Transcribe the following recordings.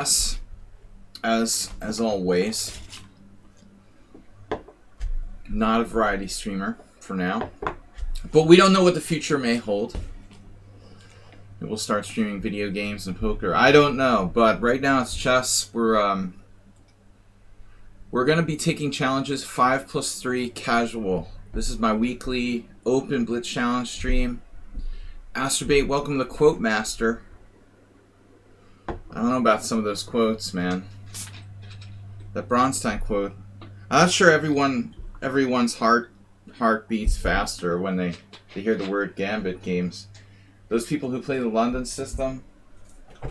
Yes, as always, not a variety streamer for now, but we don't know what the future may hold. We'll start streaming video games and poker. I don't know, but right now it's chess. We're gonna be taking challenges 5+3 casual. This is my weekly open Blitz challenge stream. Astrobate, welcome to Quote Master. I don't know about some of those quotes, man. That Bronstein quote. I'm not sure everyone's heart beats faster when they hear the word Gambit games. Those people who play the London system,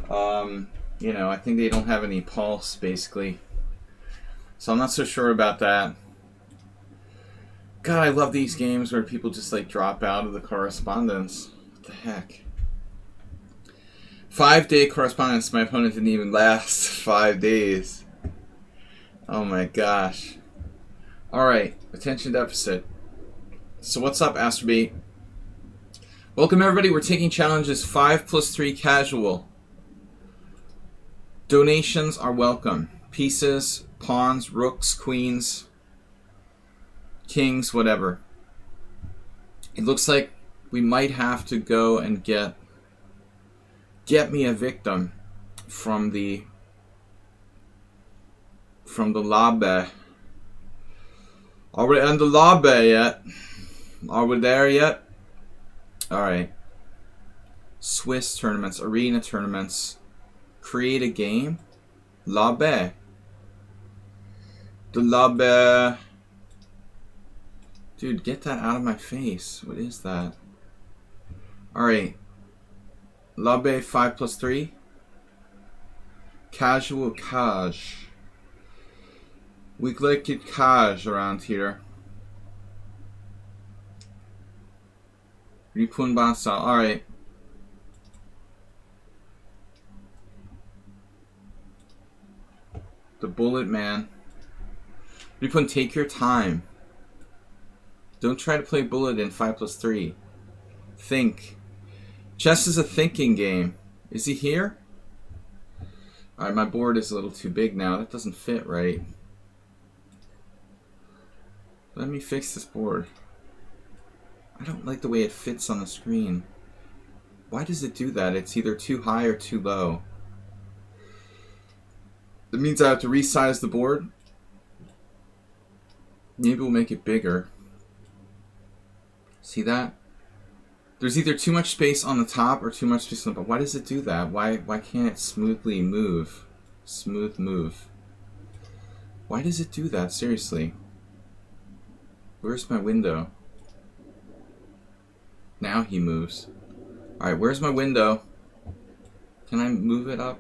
I think they don't have any pulse, basically. So I'm not so sure about that. God, I love these games where people just like drop out of the correspondence. What the heck? 5-day correspondence. My opponent didn't even last 5 days. Oh my gosh. Alright, attention deficit. So what's up, Astrobate? Welcome everybody, we're taking challenges 5+3 casual. Donations are welcome. Pieces, pawns, rooks, queens, kings, whatever. It looks like we might have to go and get me a victim from the lobby. Are we in the lobby yet? Are we there yet? Alright. Swiss tournaments, arena tournaments. Create a game. Lobby. The lobby. Dude, get that out of my face. What is that? Alright. Lobby 5+3. Casual cash. We like it cash around here. Ripun Bansa. Alright. The Bullet Man. Ripun, take your time. Don't try to play Bullet in 5+3. Think. Chess is a thinking game. Is he here? Alright, my board is a little too big now. That doesn't fit right. Let me fix this board. I don't like the way it fits on the screen. Why does it do that? It's either too high or too low. That means I have to resize the board. Maybe we'll make it bigger. See that? There's either too much space on the top or too much space on the bottom. Why does it do that? Why can't it smoothly move? Smooth move. Why does it do that? Seriously. Where's my window? Now he moves. Alright, where's my window? Can I move it up?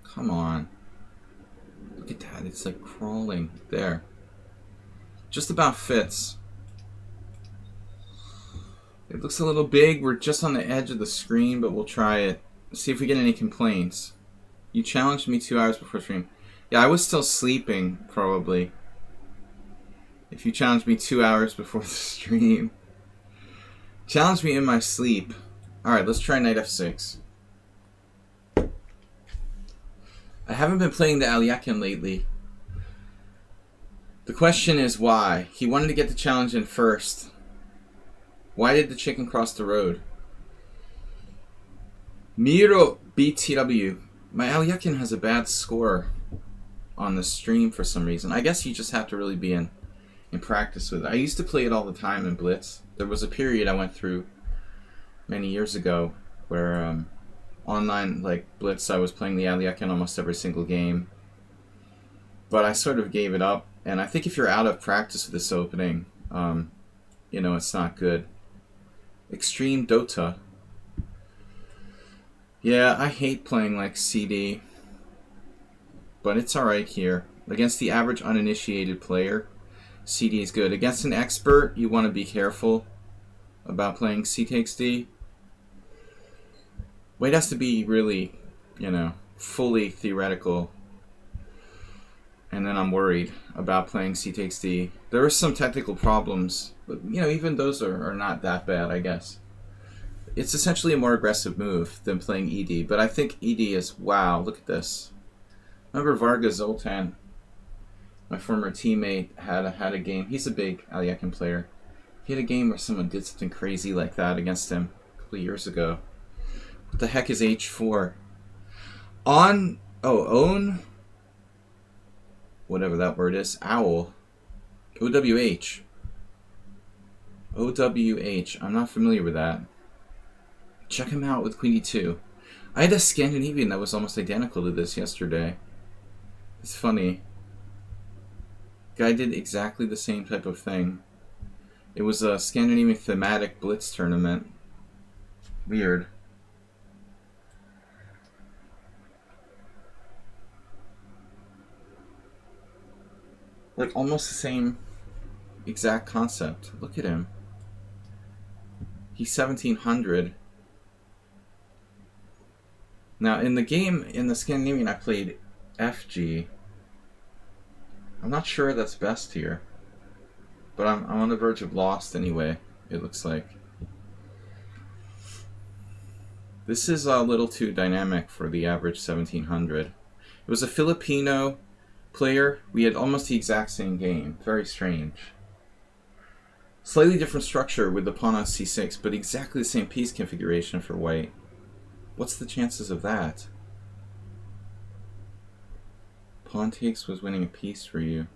Come on. Look at that. It's like crawling. There. Just about fits. It looks a little big. We're just on the edge of the screen, but we'll try it. See if we get any complaints. You challenged me 2 hours before stream. Yeah, I was still sleeping, probably. If you challenged me 2 hours before the stream. Challenge me in my sleep. Alright, let's try knight f6. I haven't been playing the Aliakim lately. The question is why. He wanted to get the challenge in first. Why did the chicken cross the road? Miro BTW. My Aliakim has a bad score on the stream for some reason. I guess you just have to really be in practice with it. I used to play it all the time in Blitz. There was a period I went through many years ago where online, like Blitz, I was playing the Aliakim almost every single game. But I sort of gave it up. And I think if you're out of practice with this opening, it's not good. Extreme Dota. Yeah, I hate playing like CD. But it's alright here. Against the average uninitiated player, CD is good. Against an expert, you want to be careful about playing C takes D. Well, it has to be really, fully theoretical. And then I'm worried about playing C takes D. There are some technical problems, but even those are not that bad, I guess. It's essentially a more aggressive move than playing ED, but I think ED is, wow, look at this. Remember Varga Zoltan, my former teammate, had a game. He's a big Alyakin player. He had a game where someone did something crazy like that against him a couple of years ago. What the heck is H4? Own? Whatever that word is. Owl. OWH. OWH. I'm not familiar with that. Check him out with Queen E2. I had a Scandinavian that was almost identical to this yesterday. It's funny. Guy did exactly the same type of thing. It was a Scandinavian thematic Blitz tournament. Weird. Like almost the same exact concept. Look at him. He's 1700. Now in the game, in the Scandinavian, I played FG. I'm not sure that's best here. But I'm on the verge of lost anyway, it looks like. This is a little too dynamic for the average 1700. It was a Filipino player. We had almost the exact same game. Very strange. Slightly different structure with the pawn on c6, but exactly the same piece configuration for white. What's the chances of that? Pawn takes was winning a piece for you.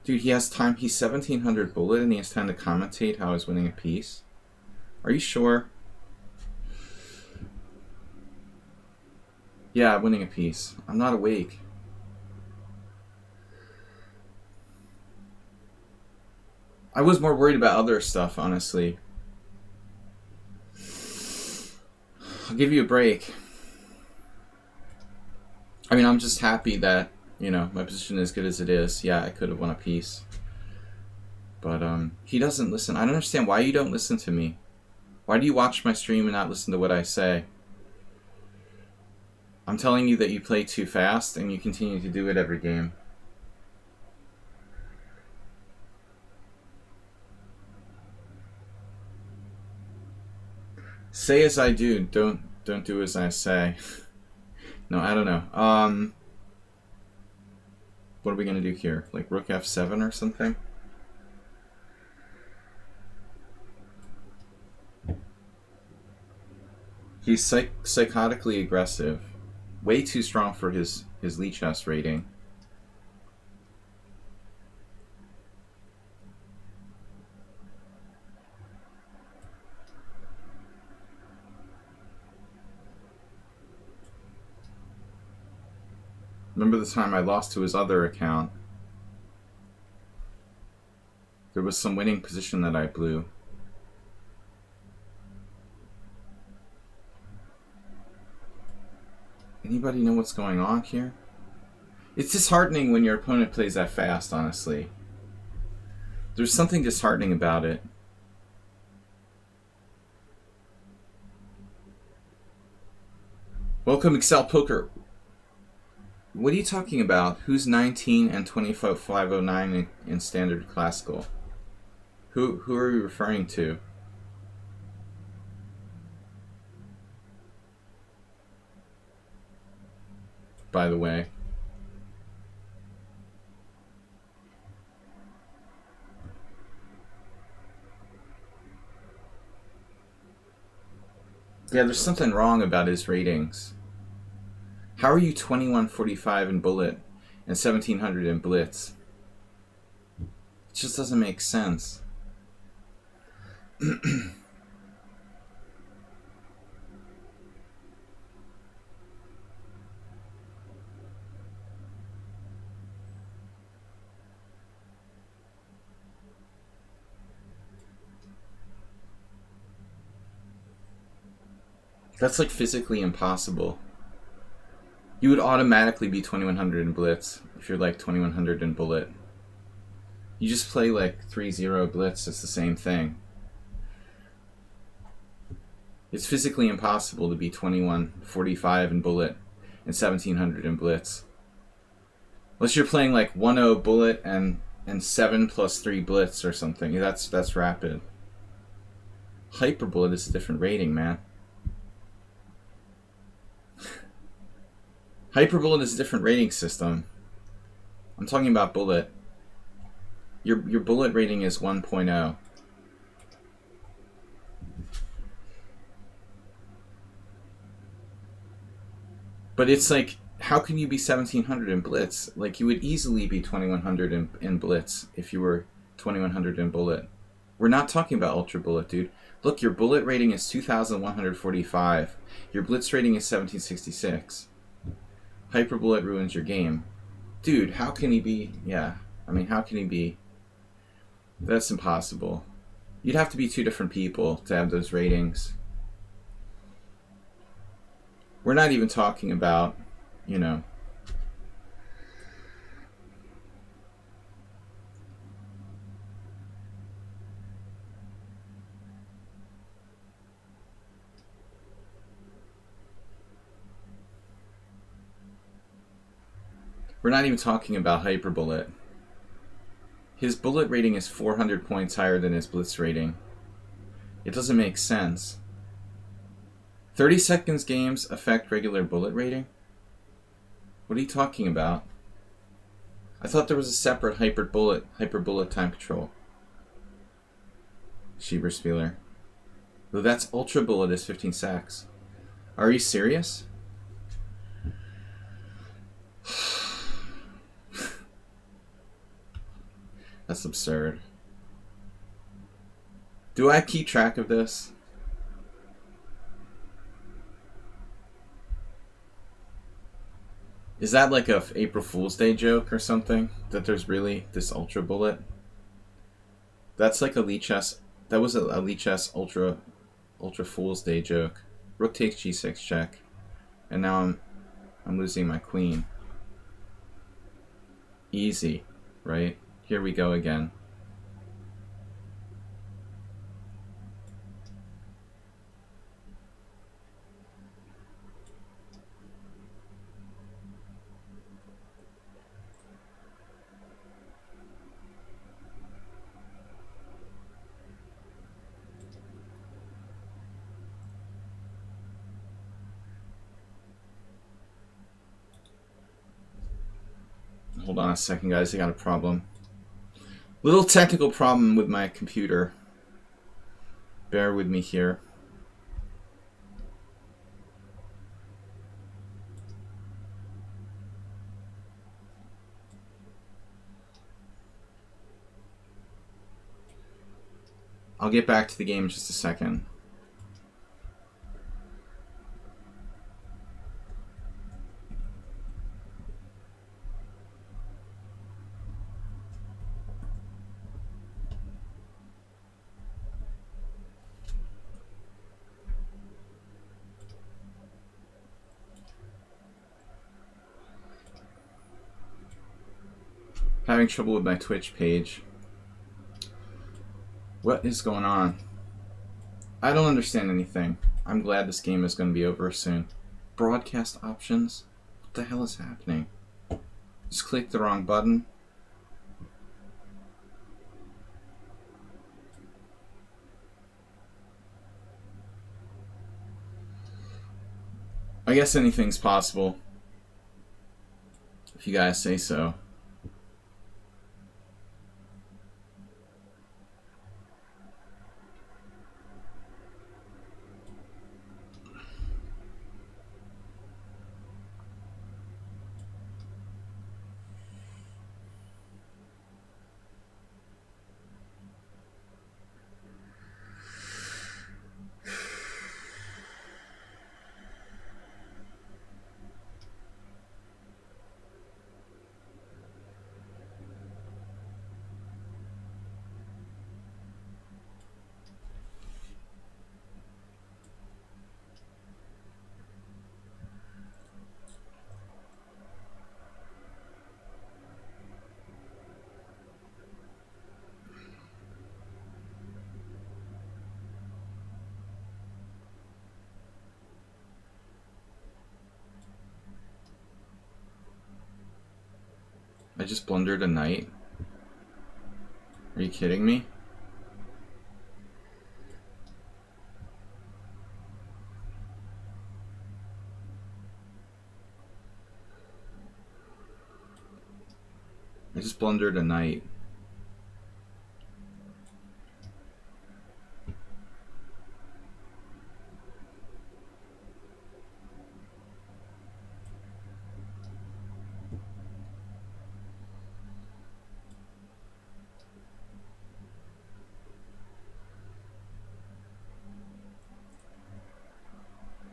Dude, he has time. He's 1700 bullet and he has time to commentate how he's winning a piece. Are you sure? Yeah, winning a piece. I'm not awake. I was more worried about other stuff, honestly. I'll give you a break. I mean, I'm just happy that, you know, my position is as good as it is. Yeah, I could have won a piece. But, he doesn't listen. I don't understand why you don't listen to me. Why do you watch my stream and not listen to what I say? I'm telling you that you play too fast, and you continue to do it every game. Say as I do, don't do as I say. No, I don't know. What are we gonna do here? Like rook f7 or something? He's psychotically aggressive. Way too strong for his lichess rating. Remember the time I lost to his other account? There was some winning position that I blew. Anybody know what's going on here? It's disheartening when your opponent plays that fast, honestly. There's something disheartening about it. Welcome, Excel Poker. What are you talking about? Who's 19 and 2509 in standard classical? Who are you referring to? By the way. Yeah, there's something wrong about his ratings. How are you 2145 in bullet and 1700 in blitz? It just doesn't make sense. That's like physically impossible. You would automatically be 2100 in blitz if you're like 2100 in bullet. You just play like 3-0 blitz, it's the same thing. It's physically impossible to be 2145 in bullet and 1700 in blitz. Unless you're playing like 1-0 bullet and 7 plus 3 blitz or something. That's rapid. Hyper bullet is a different rating, man. Hyperbullet is a different rating system. I'm talking about bullet. Your bullet rating is 1.0. But it's like, how can you be 1700 in Blitz? Like, you would easily be 2100 in Blitz if you were 2100 in bullet. We're not talking about ultra bullet, dude. Look, your bullet rating is 2145. Your Blitz rating is 1766. Hyper bullet ruins your game. Dude, how can he be? Yeah, I mean, how can he be? That's impossible. You'd have to be two different people to have those ratings. We're not even talking about, you know. We're not even talking about hyper bullet. His bullet rating is 400 points higher than his Blitz rating. It doesn't make sense. 30 seconds games affect regular bullet rating? What are you talking about? I thought there was a separate hyper bullet time control. Schieberspieler. Though that's ultra bullet is 15 secs. Are you serious? That's absurd. Do I keep track of this? Is that like a April Fool's Day joke or something? That there's really this ultra bullet? That's like a lichess. That was a lichess ultra Fool's Day joke. Rook takes g6 check, and now I'm losing my queen. Easy, right? Here we go again. Hold on a second, guys. I got a problem. Little technical problem with my computer. Bear with me here. I'll get back to the game in just a second. Having trouble with my Twitch page. What is going on? I don't understand anything. I'm glad this game is going to be over soon. Broadcast options? What the hell is happening? Just click the wrong button. I guess anything's possible. If you guys say so. I just blundered a knight. Are you kidding me? I just blundered a knight.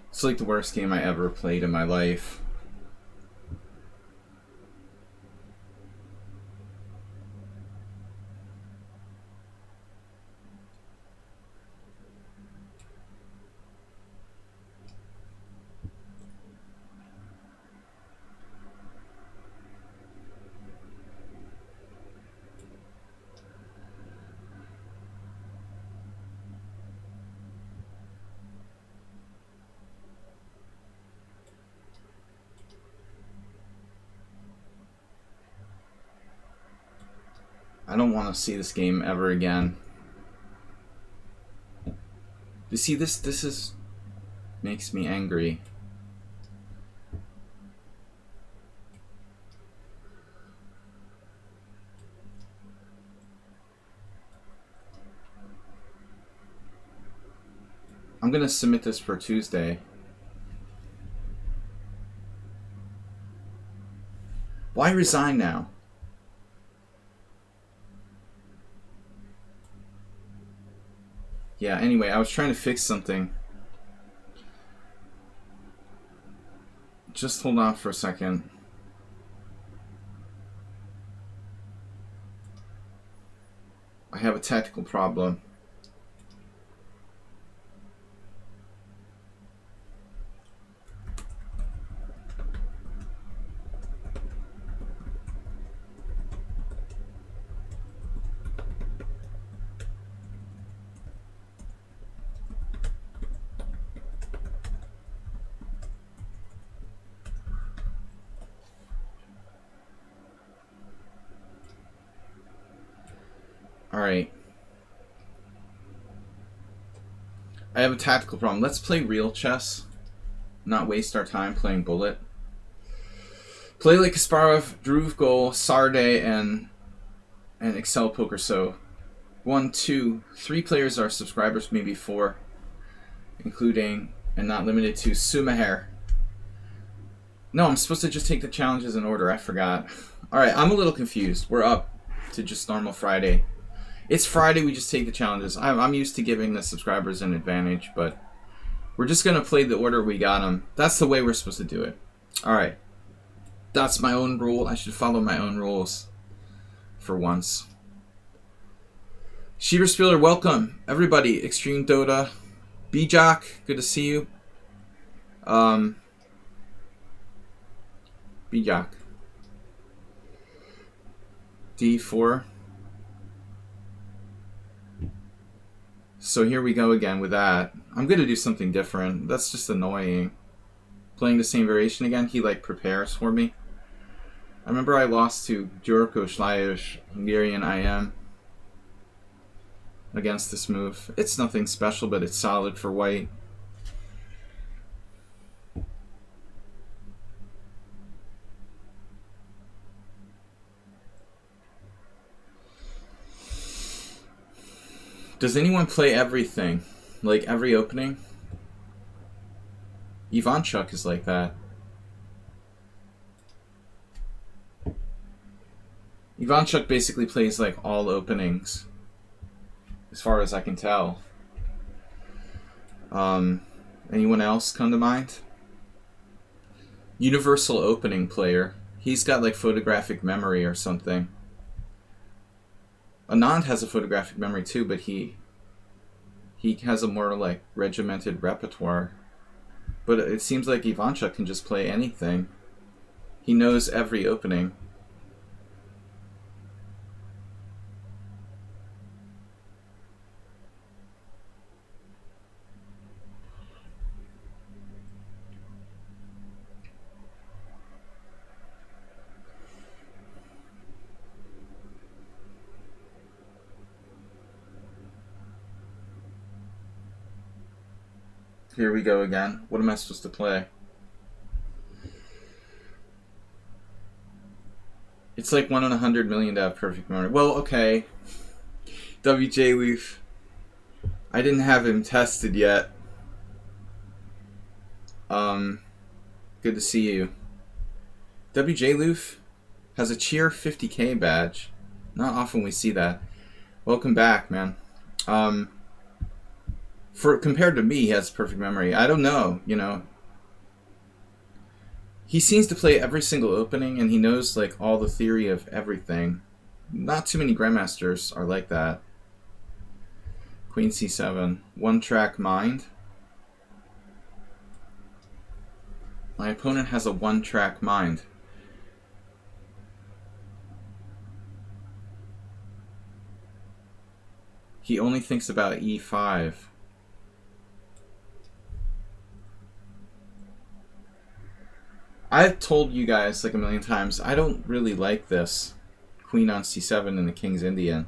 It's like the worst game I ever played in my life. I don't want to see this game ever again. You see, this makes me angry. I'm gonna submit this for Tuesday. Why resign now? Yeah, anyway, I was trying to fix something. Just hold on for a second. I have a technical problem. Alright. I have a tactical problem. Let's play real chess. Not waste our time playing bullet. Play like Kasparov, Druvgol, Sarday, and Excel Poker. So 1, 2, 3 players are subscribers, maybe 4, including and not limited to Sumaher. No, I'm supposed to just take the challenges in order. I forgot. Alright, I'm a little confused. We're up to just normal Friday. It's Friday, we just take the challenges. I'm used to giving the subscribers an advantage, but we're just going to play the order we got them. That's the way we're supposed to do it. Alright. That's my own rule. I should follow my own rules for once. Schieberspieler, welcome. Everybody, Extreme Dota. Bijak, good to see you. Bijak. D4. So here we go again with that. I'm going to do something different. That's just annoying. Playing the same variation again, he like prepares for me. I remember I lost to Djurko Sladgie, Hungarian IM, against this move. It's nothing special, but it's solid for white. Does anyone play everything? Like every opening? Ivanchuk is like that. Ivanchuk basically plays like all openings, as far as I can tell. Anyone else come to mind? Universal opening player. He's got like photographic memory or something. Anand has a photographic memory too, but he has a more like regimented repertoire. But it seems like Ivanchuk can just play anything. He knows every opening. Here we go again. What am I supposed to play? It's like 1 in 100 million to have perfect memory. Well, okay. WJ Leaf. I didn't have him tested yet. Good to see you. WJ Loof has a cheer 50k badge. Not often we see that. Welcome back, man. For compared to me, he has perfect memory. I don't know, you know. He seems to play every single opening, and he knows like all the theory of everything. Not too many grandmasters are like that. Queen c7, one-track mind. My opponent has a one-track mind. He only thinks about e5. I've told you guys like a million times, I don't really like this. Queen on c7 and the king's Indian.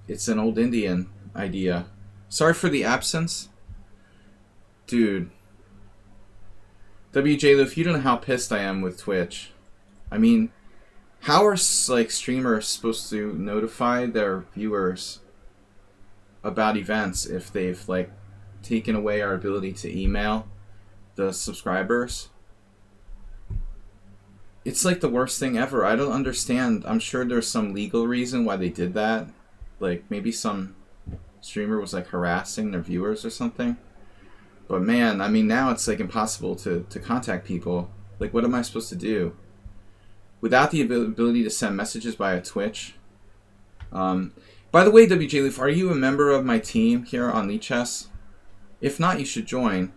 It's an old Indian idea. Sorry for the absence. Dude. WJ, if you don't know how pissed I am with Twitch. I mean, how are like streamers supposed to notify their viewers about events if they've like taken away our ability to email the subscribers? It's like the worst thing ever. I don't understand. I'm sure there's some legal reason why they did that. Like maybe some streamer was like harassing their viewers or something. But man, I mean now it's like impossible to contact people. Like what am I supposed to do? Without the ability to send messages via Twitch. By the way, WJ Leaf, are you a member of my team here on lichess? If not, you should join.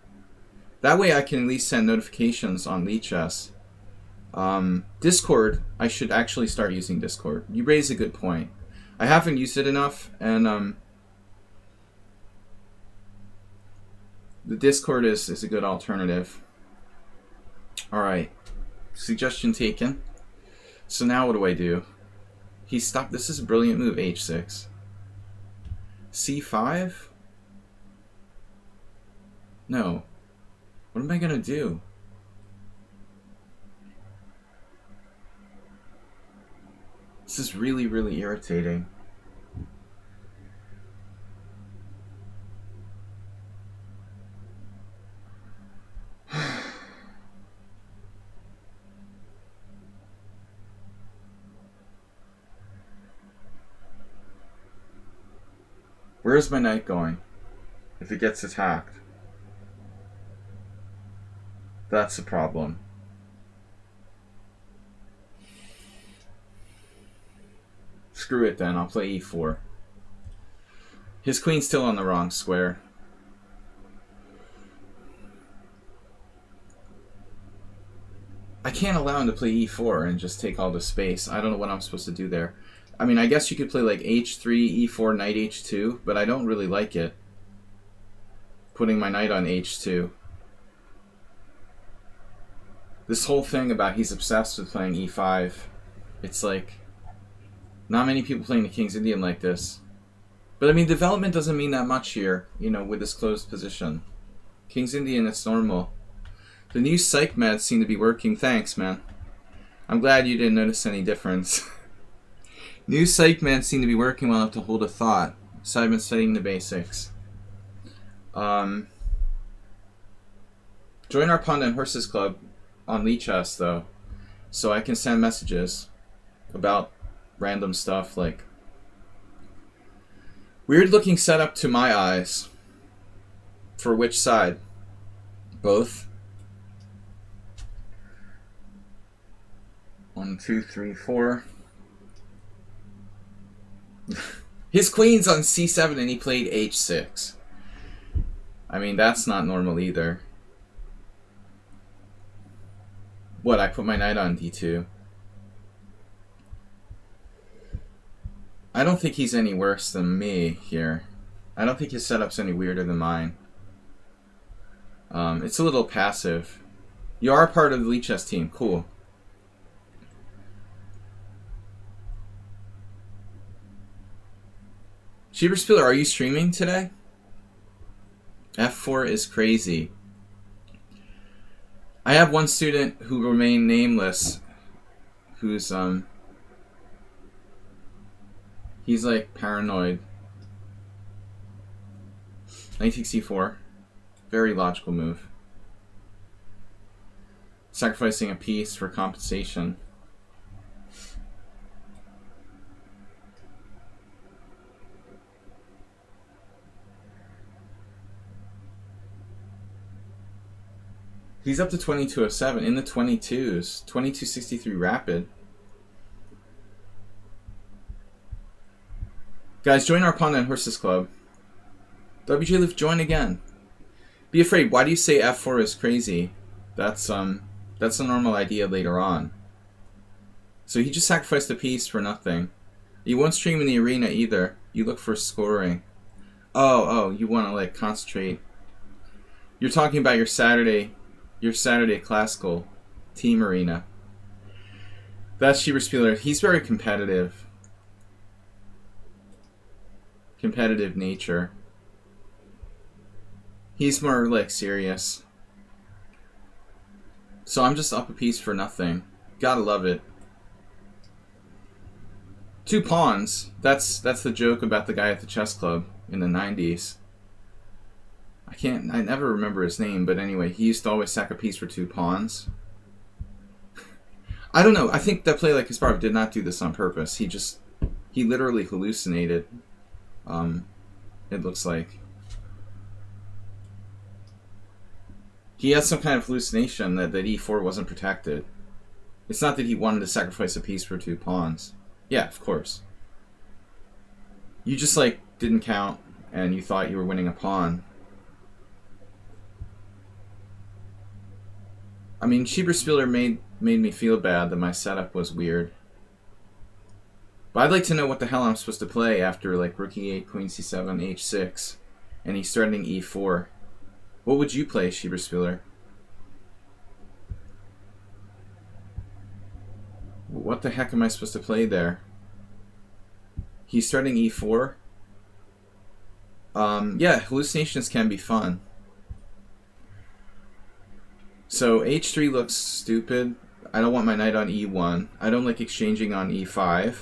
That way I can at least send notifications on lichess. Discord, I should actually start using Discord. You raise a good point. I haven't used it enough, and the Discord is a good alternative. Alright. Suggestion taken. So now what do I do? He stopped. This is a brilliant move, h6. c5? No. What am I going to do? This is really, really irritating. Where's my knight going? If it gets attacked. That's a problem. Screw it then, I'll play e4. His queen's still on the wrong square. I can't allow him to play e4 and just take all the space. I don't know what I'm supposed to do there. I mean, I guess you could play like h3, e4, knight h2, but I don't really like it. Putting my knight on h2. This whole thing about he's obsessed with playing e5. It's like, not many people playing the King's Indian like this. But I mean, development doesn't mean that much here, you know, with this closed position. King's Indian, it's normal. The new psych meds seem to be working. Thanks, man. I'm glad you didn't notice any difference. New psych meds seem to be working well enough to hold a thought. So I've been studying the basics. Join our Panda and Horses Club on lichess, though. So I can send messages about random stuff like weird looking setup to my eyes. For which side? Both. 1, 2, 3, 4. His queen's on c7 and he played h6. I mean, that's not normal either. What, I put my knight on d2. I don't think he's any worse than me here. I don't think his setup's any weirder than mine. It's a little passive. You are part of the lichess team. Cool. Cheaperspiller, are you streaming today? F4 is crazy. I have one student who remained nameless who's he's like paranoid. Knight takes c4. Very logical move. Sacrificing a piece for compensation. He's up to 2207 in the 22s. 2263 rapid. Guys, join our Pawn and Horses Club. WJ Lift, join again. Be afraid. Why do you say f4 is crazy? That's a normal idea later on. So he just sacrificed a piece for nothing. You won't stream in the arena either. You look for scoring. Oh, you want to like concentrate. You're talking about your Saturday classical team arena. That's Schieberspieler. He's very competitive. Competitive nature. He's more like serious. So I'm just up a piece for nothing. Gotta love it. 2 pawns. That's the joke about the guy at the chess club in the 90s. I never remember his name, but anyway, he used to always sack a piece for 2 pawns. I don't know. I think that play like Kasparov did not do this on purpose. He literally hallucinated. It looks like. He had some kind of hallucination that e4 wasn't protected. It's not that he wanted to sacrifice a piece for 2 pawns. Yeah, of course. You just like didn't count and you thought you were winning a pawn. I mean, Schieberspieler made me feel bad that my setup was weird. But I'd like to know what the hell I'm supposed to play after like rook e8, queen c7, h6, and he's starting e4. What would you play, Schieberspieler? What the heck am I supposed to play there? He's starting e4. Yeah, hallucinations can be fun. So h3 looks stupid. I don't want my knight on e1. I don't like exchanging on e5.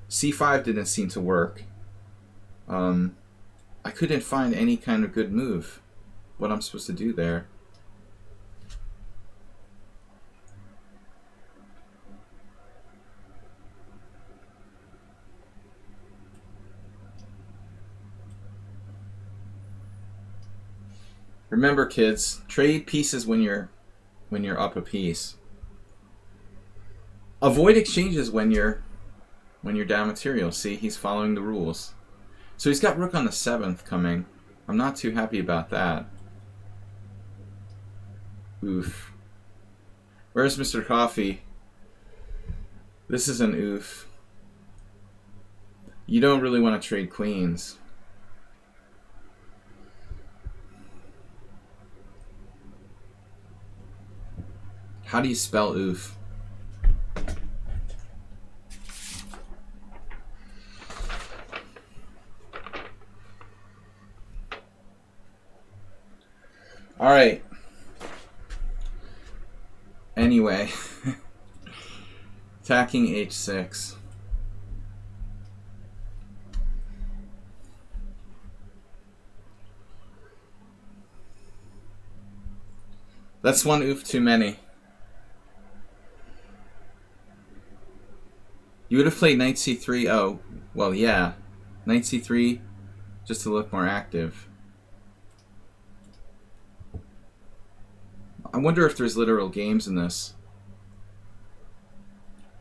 c5 didn't seem to work. I couldn't find any kind of good move. What I'm supposed to do there. Remember, kids, trade pieces when you're up a piece. Avoid exchanges when you're down material. See, he's following the rules. So he's got rook on the 7th coming. I'm not too happy about that. Oof. Where's Mr. Coffee? This is an oof. You don't really want to trade queens. How do you spell oof? All right. Anyway, attacking h6. That's one oof too many. You would have played knight c3. Oh, well, yeah. Knight c3 just to look more active. I wonder if there's literal games in this.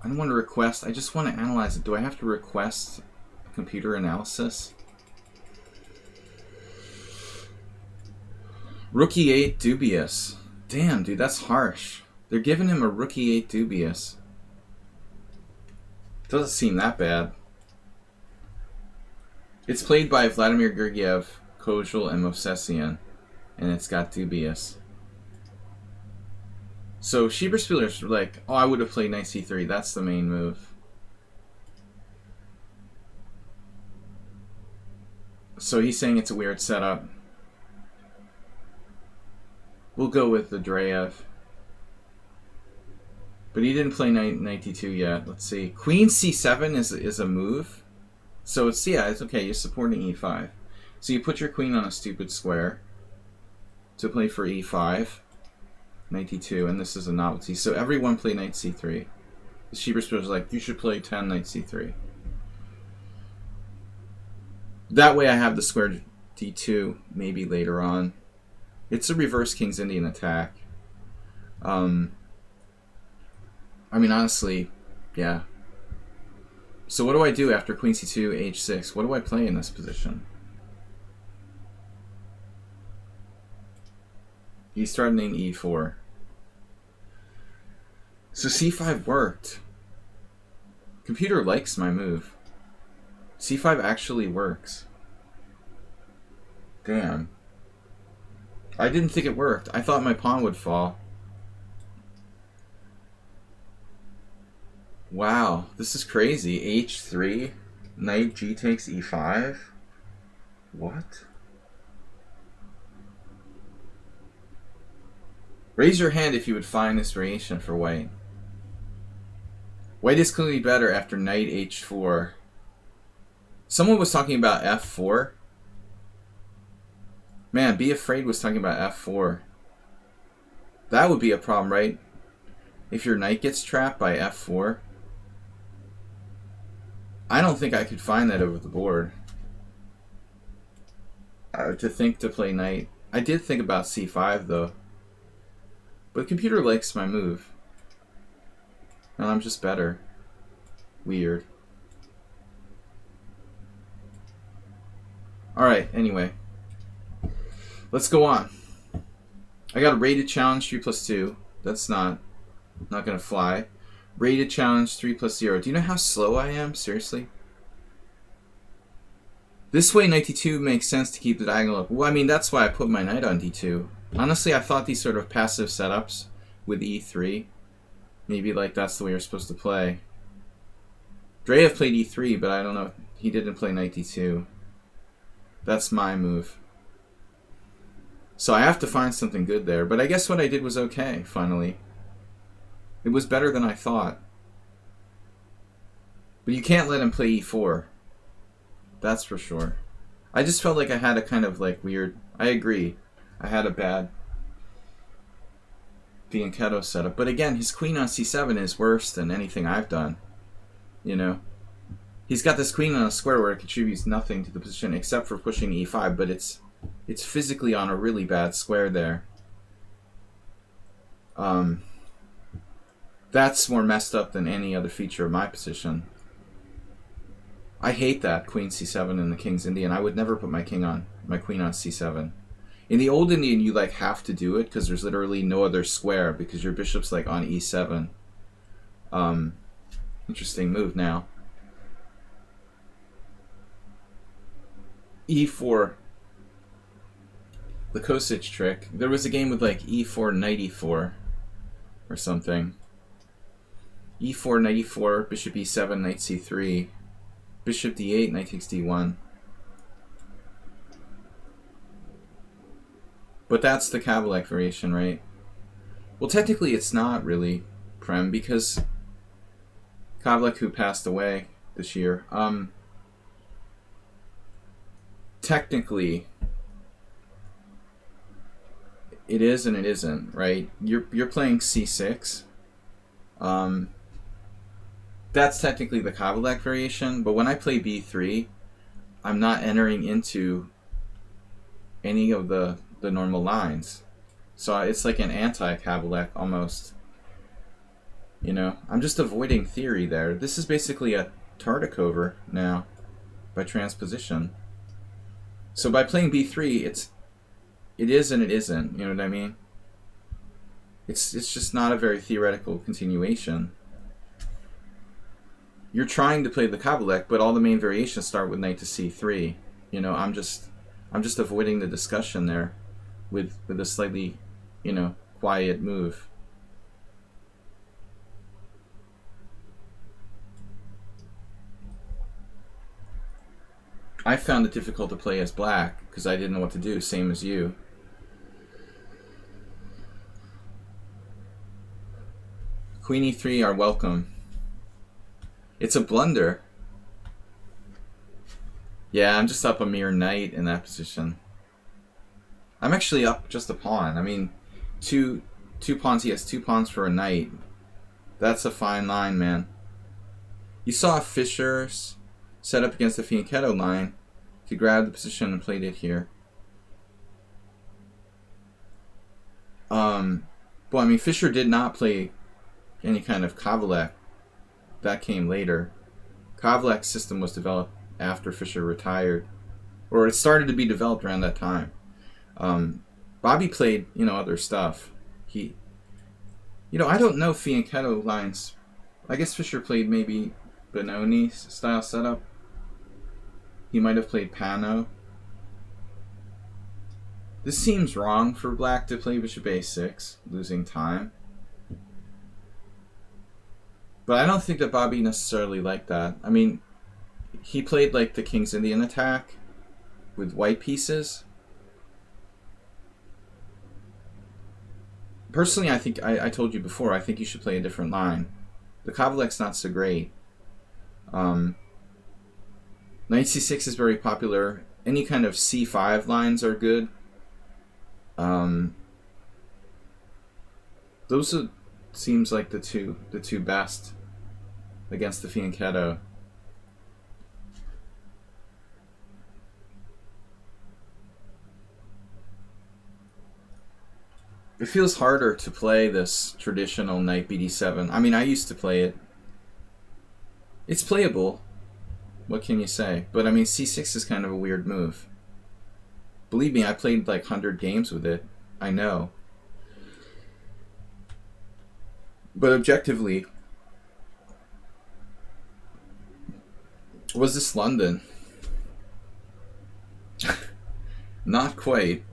I don't want to request. I just want to analyze it. Do I have to request a computer analysis? Rook e8 dubious. Damn, dude, that's harsh. They're giving him a rook e8 dubious. Doesn't seem that bad. It's played by Vladimir Gergiev, Kozhel, and Movsesian, and it's got dubious. So Schieberspieler's like, oh, I would have played knight c3. That's the main move. So he's saying it's a weird setup. We'll go with the Dreyev. But he didn't play knight d2 yet. Let's see. Queen c7 is a move. So it's, yeah, it's okay. You're supporting e5. So you put your queen on a stupid square to play for e5, knight d2, and this is a novelty. So everyone play knight c3. The Sheepers was like, you should play 10 knight c3. That way I have the square d2 maybe later on. It's a reverse King's Indian attack. I mean, honestly, yeah. So what do I do after queen c2, h6? What do I play in this position? He's threatening e4. So c5 worked. Computer likes my move. c5 actually works. Damn. I didn't think it worked. I thought my pawn would fall. Wow, this is crazy. h3, knight g takes e5. What? Raise your hand if you would find this variation for white. White is clearly better after knight h4. Someone was talking about f4. Man, Be Afraid was talking about f4. That would be a problem, right? If your knight gets trapped by f4. I don't think I could find that over the board. To play knight. I did think about c5 though. But the computer likes my move. And I'm just better. Weird. Alright, anyway. Let's go on. I got a rated challenge 3+2. That's not gonna fly. Rated challenge 3+0. Do you know how slow I am? Seriously? This way knight d2 makes sense to keep the diagonal up. Well, I mean, that's why I put my knight on d2. Honestly, I thought these sort of passive setups with e3, maybe like that's the way you're supposed to play. Dreyev played e3, but I don't know. He didn't play knight d2. That's my move. So I have to find something good there. But I guess what I did was okay, finally. It was better than I thought. But you can't let him play e4. That's for sure. I just felt like I had a kind of like weird... I agree. I had a bad Bianchetto setup. But again, his queen on c7 is worse than anything I've done. You know? He's got this queen on a square where it contributes nothing to the position except for pushing e5, but it's physically on a really bad square there. That's more messed up than any other feature of my position. I hate that queen c7 in the King's Indian. I would never put my queen on c7. In the old Indian, you like have to do it because there's literally no other square because your bishop's like on e7. Interesting move now. e4. The Kosich trick. There was a game with like e4, knight e4 or something. e4, knight e4, bishop e7, knight c3, bishop d8, knight takes d1. But that's the Kavalek variation, right? Well, technically it's not really, Prem, because Kavalek, who passed away this year, technically it is and it isn't, right? You're playing c6. That's technically the Kavalek variation, but when I play b3, I'm not entering into any of the normal lines. So it's like an anti-Kavalek almost. You know, I'm just avoiding theory there. This is basically a Tartikover now by transposition. So by playing b3, it is and it isn't. You know what I mean? It's just not a very theoretical continuation. You're trying to play the Kavalek, but all the main variations start with knight to c3. You know, I'm just avoiding the discussion there with a slightly, you know, quiet move. I found it difficult to play as black because I didn't know what to do, same as you. Queen e3 are welcome. It's a blunder. Yeah, I'm just up a mere knight in that position. I'm actually up just a pawn. I mean, two pawns. He has 2 pawns for a knight. That's a fine line, man. You saw Fischer's set up against the Fianchetto line to grab the position and played it here. Well, I mean, Fischer did not play any kind of Kovalek. That came later. Kovalek's system was developed after Fischer retired, or it started to be developed around that time. Bobby played, other stuff. I don't know Fianchetto lines. I guess Fischer played maybe Benoni style setup. He might have played Pano. This seems wrong for black to play bishop a6, losing time. But I don't think that Bobby necessarily liked that. I mean, he played like the King's Indian attack with white pieces. Personally, I think, I told you before, I think you should play a different line. The Kovalek's not so great. Knight c6 is very popular. Any kind of c5 lines are good. Those seems like the two best against the Fianchetto. It feels harder to play this traditional knight bd7. I mean, I used to play it. It's playable. What can you say? But I mean, c6 is kind of a weird move. Believe me, I played like 100 games with it. I know. But objectively, was this London? Not quite.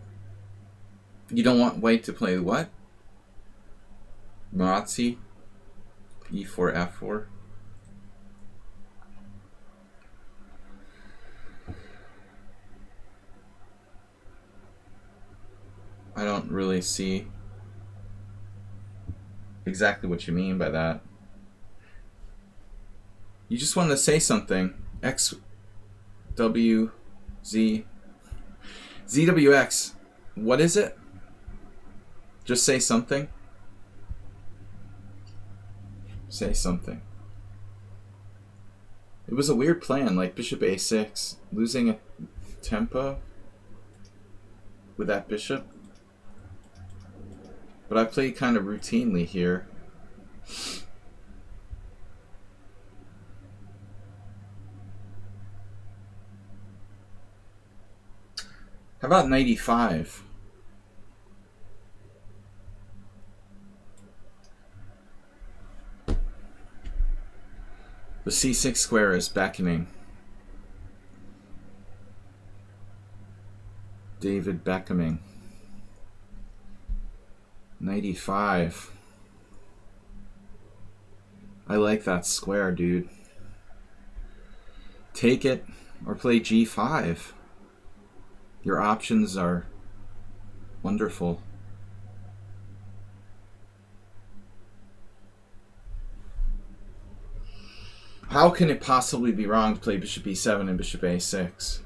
You don't want white to play what? Marazzi? e4, f4. I don't really see exactly what you mean by that. You just wanted to say something. X, W, Z, ZWX. What is it? Just say something. Say something. It was a weird plan, like bishop a6, losing a tempo with that bishop. But I played kind of routinely here. How about knight e5? The c6 square is beckoning. David Beckoming. Knight e5. I like that square, dude. Take it or play g5. Your options are wonderful. How can it possibly be wrong to play bishop e7 and bishop a6?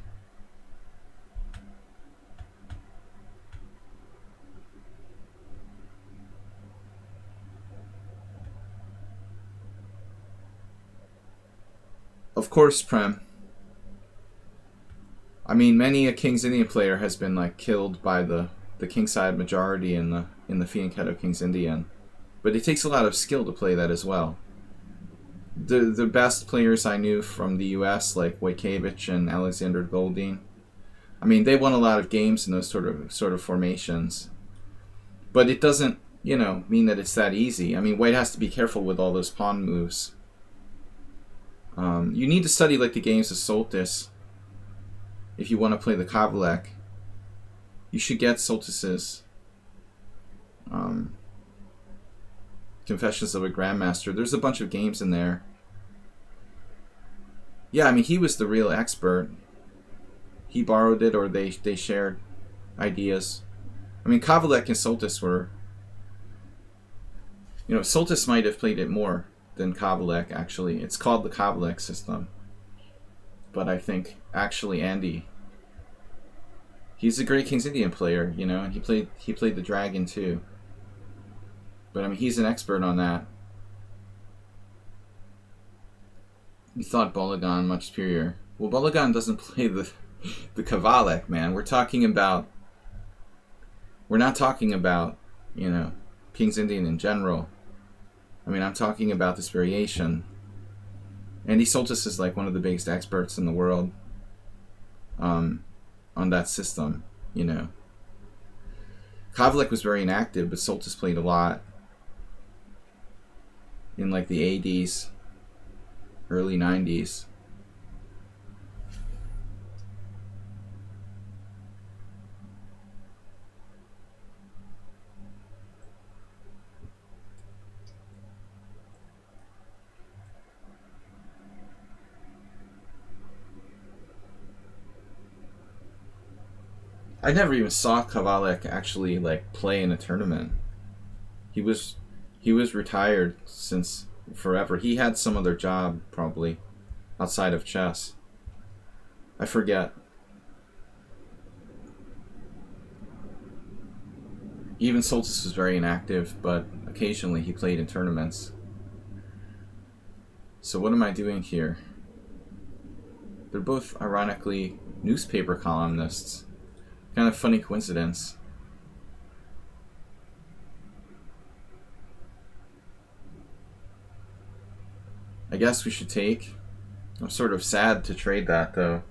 Of course, Prem. I mean, many a King's Indian player has been like killed by the kingside majority in the Fianchetto King's Indian, but it takes a lot of skill to play that as well. The best players I knew from the U.S., like Wojciech and Alexander Goldine, I mean, they won a lot of games in those sort of formations, but it doesn't, mean that it's that easy. I mean, White has to be careful with all those pawn moves. You need to study like the games of Soltis if you want to play the Kovalek. You should get Soltis's Confessions of a Grandmaster. There's a bunch of games in there. Yeah, I mean, he was the real expert. He borrowed it, or they shared ideas. I mean, Kovalek and Soltis were You know, Soltis might have played it more than Kovalek, actually. It's called the Kovalek system. But I think, actually, Andy, he's a great King's Indian player, you know, and he played the Dragon, too. But, I mean, he's an expert on that. You thought Bologan much superior. Well, Bologan doesn't play the Kovalek, man. We're not talking about, you know, King's Indian in general. I mean, I'm talking about this variation. Andy Soltis is like one of the biggest experts in the world on that system, you know. Kovalek was very inactive, but Soltis played a lot in like the 80s, early 90s. I never even saw Kovalek actually like play in a tournament. He was retired since forever. He had some other job probably outside of chess. I forget. Even Soltis was very inactive, but occasionally he played in tournaments. So what am I doing here? They're both ironically newspaper columnists. Kind of funny coincidence. I guess we should take. I'm sort of sad to trade that, though.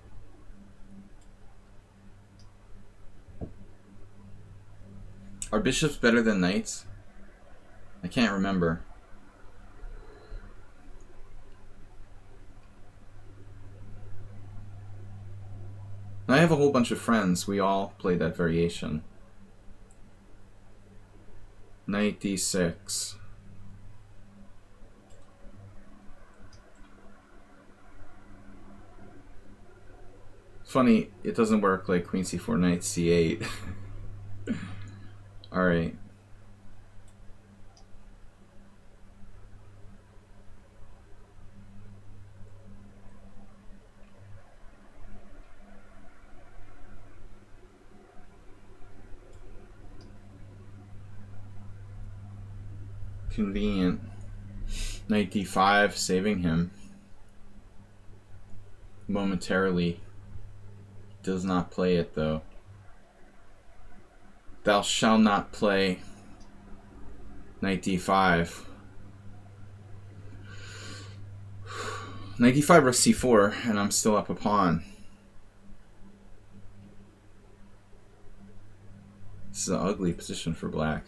Are bishops better than knights? I can't remember. I have a whole bunch of friends. We all play that variation. Knight d6. It's funny, it doesn't work like queen c4, knight c8. Alright. Convenient. Knight d5, saving him. Momentarily. Does not play it, though. Thou shalt not play knight d5. Knight d5 rook c4, and I'm still up a pawn. This is an ugly position for black.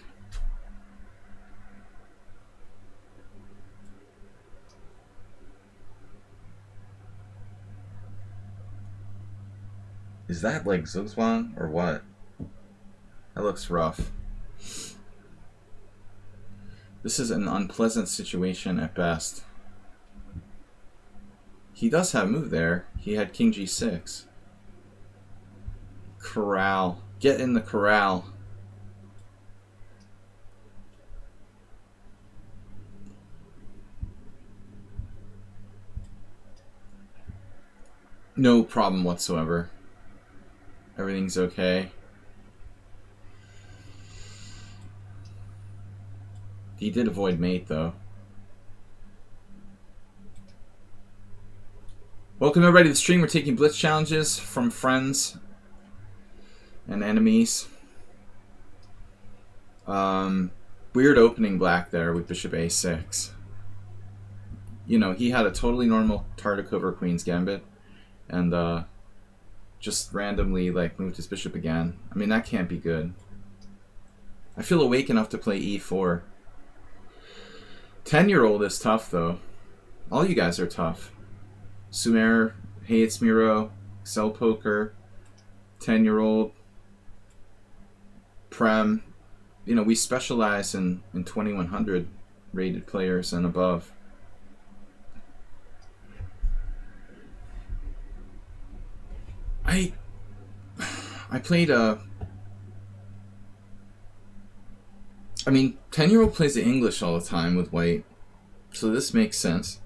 Is that like Zugzwang or what? That looks rough. This is an unpleasant situation at best. He does have a move there. He had king g6. Corral. Get in the corral. No problem whatsoever. Everything's okay. He did avoid mate, though. Welcome everybody to the stream. We're taking Blitz challenges from friends and enemies. Weird opening black there with bishop a6. You know, he had a totally normal Tartakova Queen's Gambit, and just randomly like moved his bishop again. I mean, that can't be good. I feel awake enough to play e4. 10-year-old is tough, though. All you guys are tough. Sumer, Hey It's Miro, Excel Poker, 10-year-old, Prem. You know, we specialize in 2100 rated players and above. I played I mean, 10-year-old plays the English all the time with white, so this makes sense.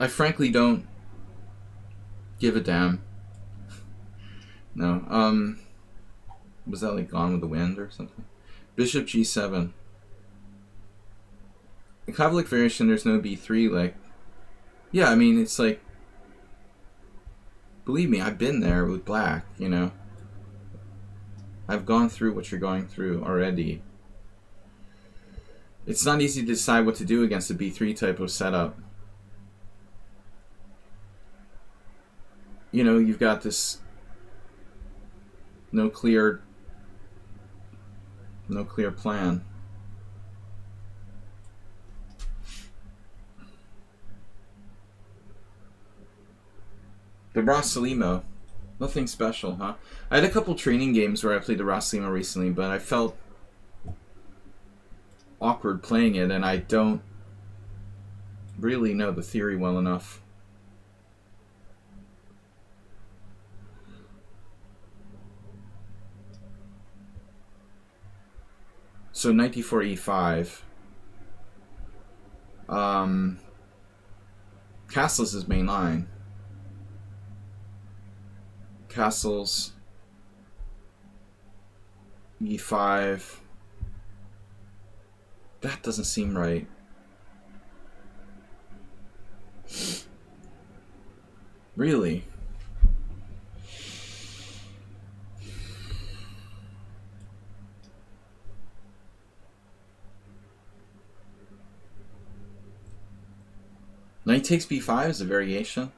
I frankly don't give a damn. No. Was that like Gone with the Wind or something? Bishop g7. The Kavlik variation, there's no b3. Like, yeah, I mean, it's like, believe me, I've been there with black, you know. I've gone through what you're going through already. It's not easy to decide what to do against a b3 type of setup. You know, you've got this no clear plan. The Rossalimo. Nothing special, huh? I had a couple training games where I played the Rossalimo recently, but I felt awkward playing it, and I don't really know the theory well enough. So knight d4 e5. Castles his main line. Castles e5. That doesn't seem right. Really? Knight takes b5 is a variation.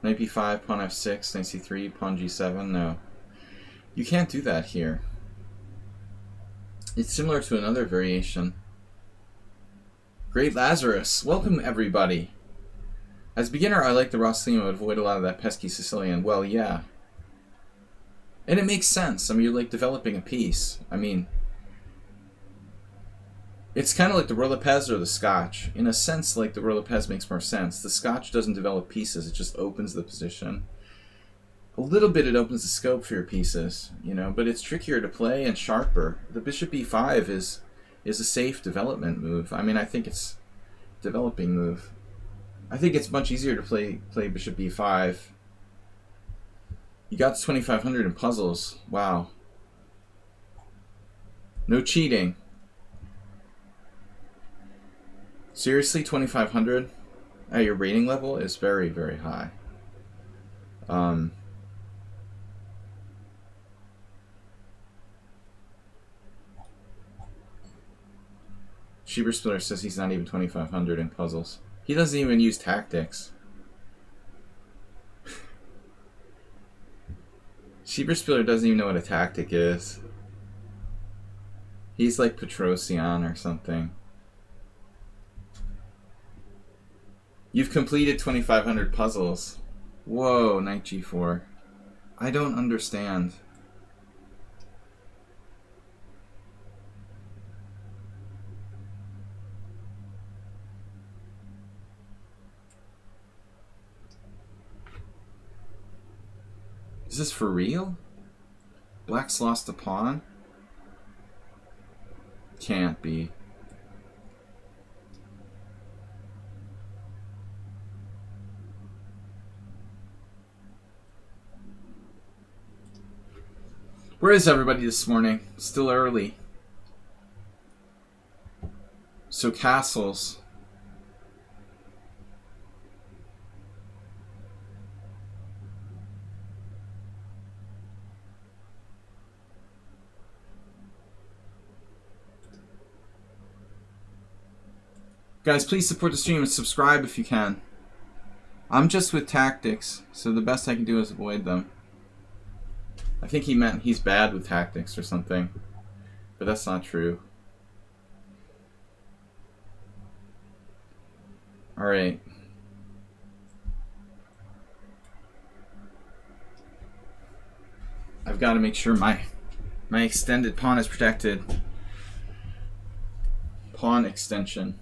Knight b5, pawn f6, knight c3, pawn g7. No. You can't do that here. It's similar to another variation. Great Lazarus. Welcome, everybody. As a beginner, I like the Rossalimo. I would avoid a lot of that pesky Sicilian. Well, yeah. And it makes sense. I mean, you're like developing a piece. I mean, it's kind of like the Roi-Lopez or the Scotch. In a sense, like the Roi-Lopez makes more sense. The Scotch doesn't develop pieces. It just opens the position. A little bit it opens the scope for your pieces, you know, but it's trickier to play and sharper. The Bishop e5 is a safe development move. I mean, I think it's a developing move. I think it's much easier to play Bishop e5. You got to 2,500 in puzzles. Wow. No cheating. Seriously, 2,500 at your rating level is very, very high. Schieber Spiller says he's not even 2,500 in puzzles. He doesn't even use tactics. Schieber Spiller doesn't even know what a tactic is. He's like Petrosian or something. You've completed 2,500 puzzles. Whoa, knight g4. I don't understand. Is this for real? Black's lost a pawn? Can't be. Where is everybody this morning? Still early. So castles. Guys, please support the stream and subscribe if you can. I'm just with tactics, so the best I can do is avoid them. I think he meant he's bad with tactics or something, but that's not true. Alright. I've got to make sure my extended pawn is protected. Pawn extension.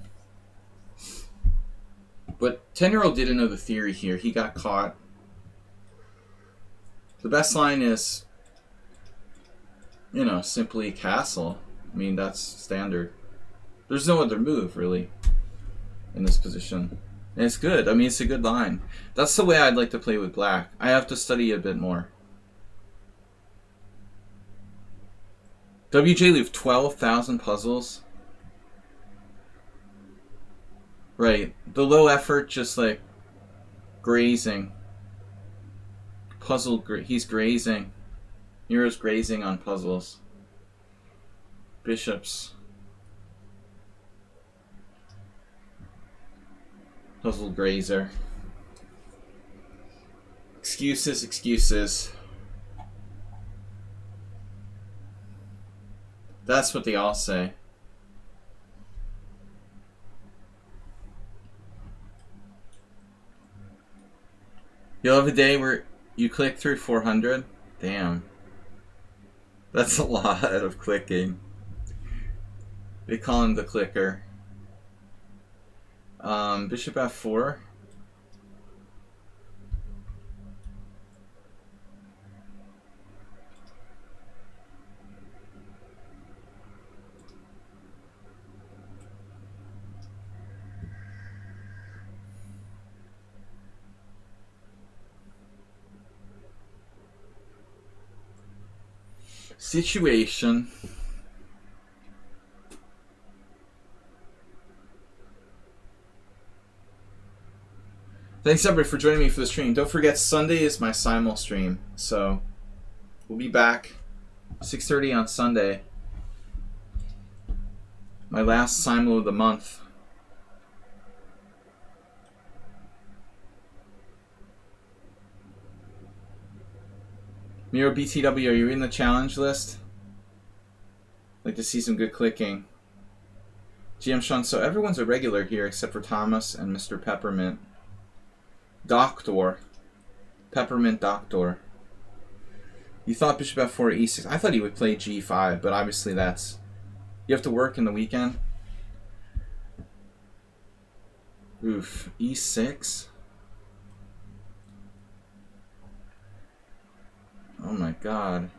But 10-year-old didn't know the theory here. He got caught The best line is, you know, simply castle. I mean, that's standard. There's no other move, really, in this position. And it's good. I mean, it's a good line. That's the way I'd like to play with black. I have to study a bit more. WJ Leaf, 12,000 puzzles. Right. The low effort, just like grazing. He's grazing. Nero's grazing on puzzles. Bishops. Puzzle grazer. Excuses, excuses. That's what they all say. You'll have a day where you click through 400? Damn. That's a lot of clicking. They call him the clicker. Bishop f4. Situation. Thanks everybody for joining me for the stream. Don't forget, Sunday is my simul stream, so we'll be back 6:30 on Sunday. My last simul of the month. Miro BTW, are you in the challenge list? Like to see some good clicking. GM Sean, so everyone's a regular here except for Thomas and Mr. Peppermint. Doctor. Peppermint Doctor. You thought Bishop f4 e6. I thought he would play g5, but obviously that's... You have to work in the weekend? Oof. e6? Oh my god.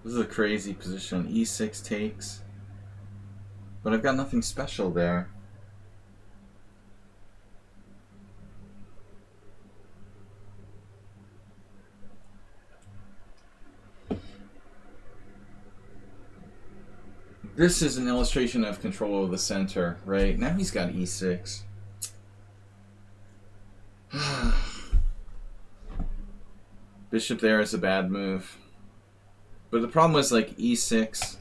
This is a crazy position. e6 takes. But I've got nothing special there. This is an illustration of control of the center, right? Now he's got e6. Bishop there is a bad move. But the problem was like e6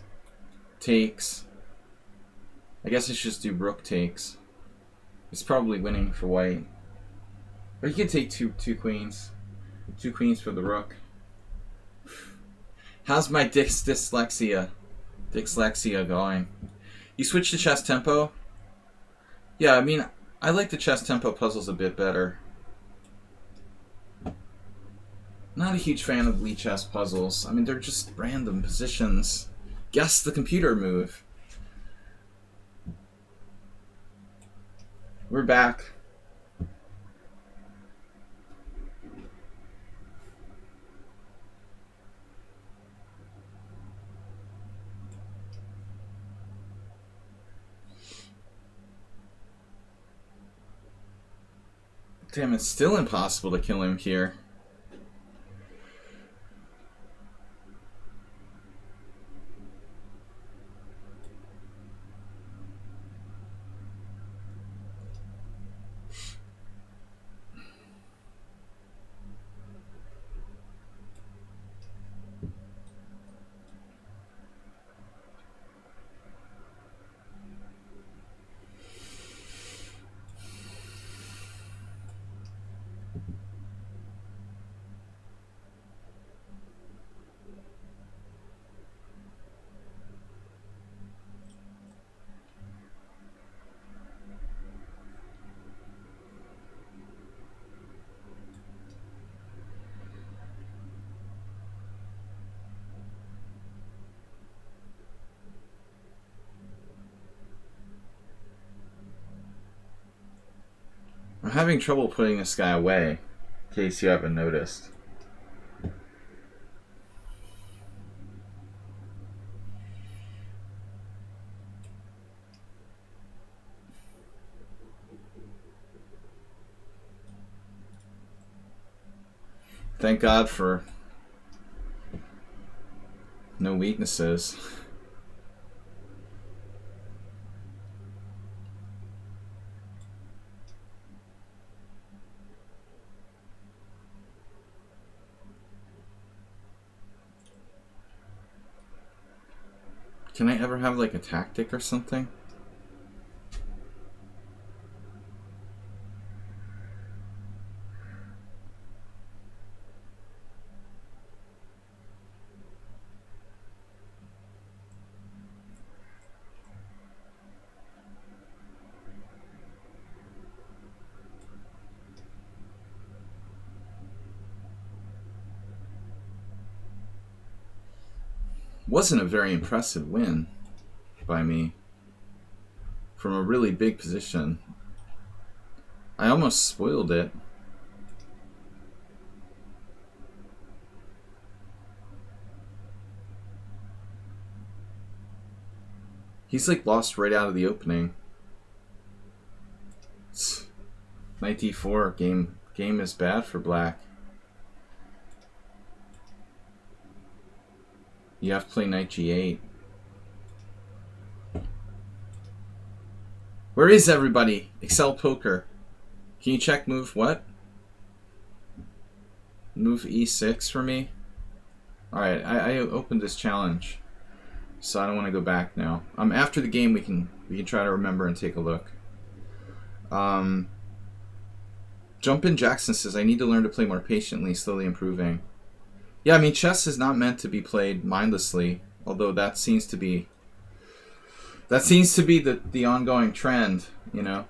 takes. I guess I should just do rook takes. It's probably winning for white. Or you could take two queens. 2 queens for the rook. How's my dyslexia going? You switch to chess tempo? Yeah, I mean, I like the chess tempo puzzles a bit better. Not a huge fan of lichess puzzles. I mean, they're just random positions. Guess the computer move. We're back. Damn, it's still impossible to kill him here. I'm having trouble putting this guy away. in case you haven't noticed. Thank God for no weaknesses. Can I ever have like a tactic or something? Wasn't a very impressive win by me from a really big position. I almost spoiled it. He's like lost right out of the opening. Knight d4 game is bad for black. You have to play knight g8. Where is everybody? Excel Poker. Can you check move what? Move e6 for me? Alright, I opened this challenge, so I don't want to go back now. After the game we can try to remember and take a look. Jump in Jackson says, I need to learn to play more patiently, slowly improving. Yeah, I mean, chess is not meant to be played mindlessly, although that seems to be the ongoing trend, you know.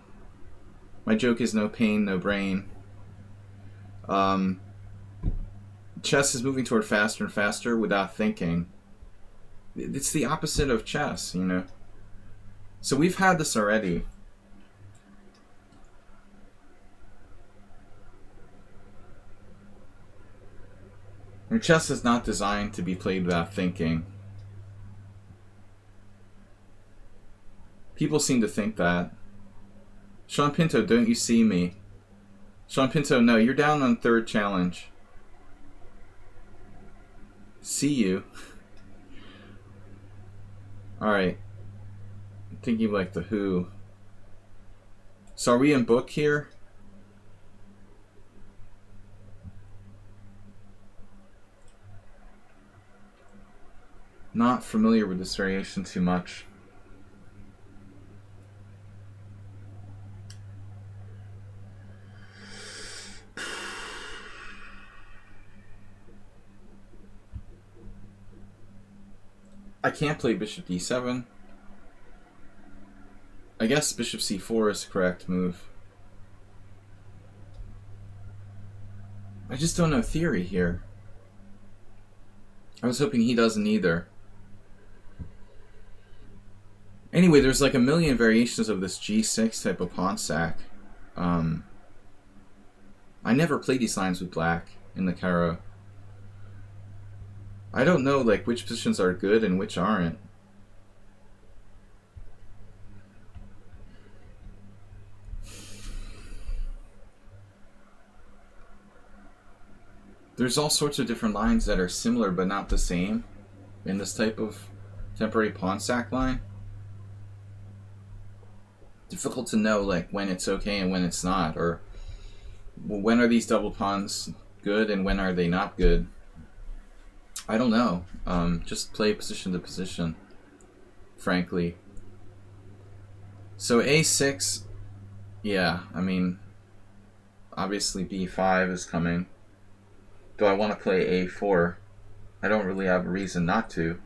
My joke is no pain, no brain. Chess is moving toward faster and faster without thinking. It's the opposite of chess, you know. So we've had this already. And chess is not designed to be played without thinking. People seem to think that. Sean Pinto, don't you see me? Sean Pinto, no, you're down on third challenge. See you. Alright. I'm thinking like the Who. So are we in book here? Not familiar with this variation too much. I can't play bishop d7. I guess bishop c4 is the correct move. I just don't know theory here. I was hoping he doesn't either. Anyway, there's like a million variations of this g6 type of pawn sack. I never played these lines with black in the Caro. I don't know like which positions are good and which aren't. There's all sorts of different lines that are similar but not the same in this type of temporary pawn sack line. Difficult to know like when it's okay and when it's not, or when are these double pawns good and when are they not good. I don't know. Just play position to position, frankly. So a6, yeah, I mean, obviously b5 is coming. Do I want to play a4? I don't really have a reason not to.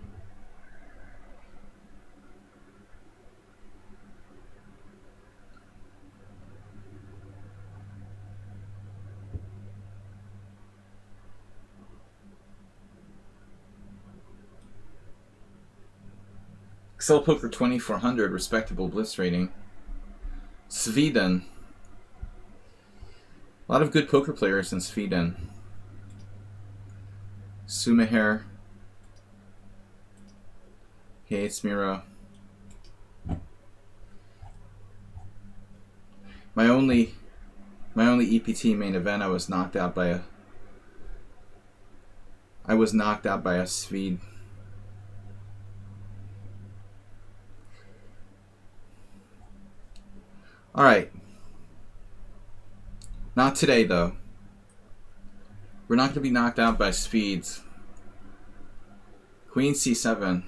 Excel Poker 2400, respectable Blitz rating. Sweden. A lot of good poker players in Sweden. Sumaher. Hey, it's Miro. My only EPT main event, I was knocked out by a Swede. All right. Not today, though. We're not going to be knocked out by Swedes. Queen c7.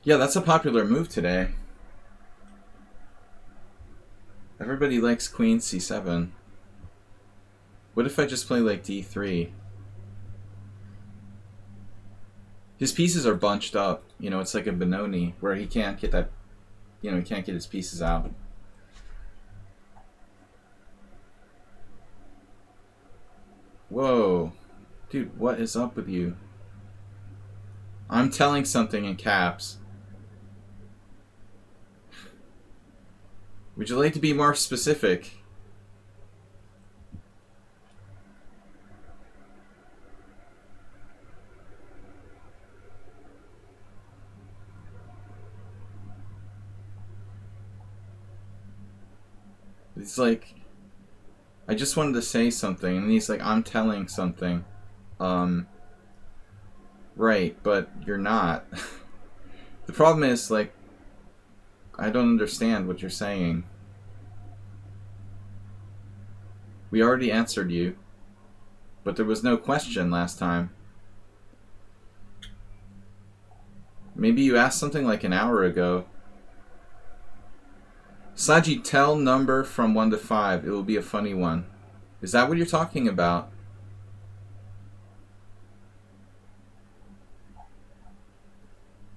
Yeah, that's a popular move today. Everybody likes Queen c7. What if I just play like d3? His pieces are bunched up. You know, it's like a Benoni where he can't get that. You know, he can't get his pieces out. Whoa. Dude, what is up with you? I'm telling something in caps. Would you like to be more specific? It's like, I just wanted to say something, and he's like, I'm telling something. Right, but you're not. The problem is, like, I don't understand what you're saying. We already answered you, but there was no question last time. Maybe you asked something like an hour ago. Sladgie, tell number from 1 to 5. It will be a funny one. Is that what you're talking about?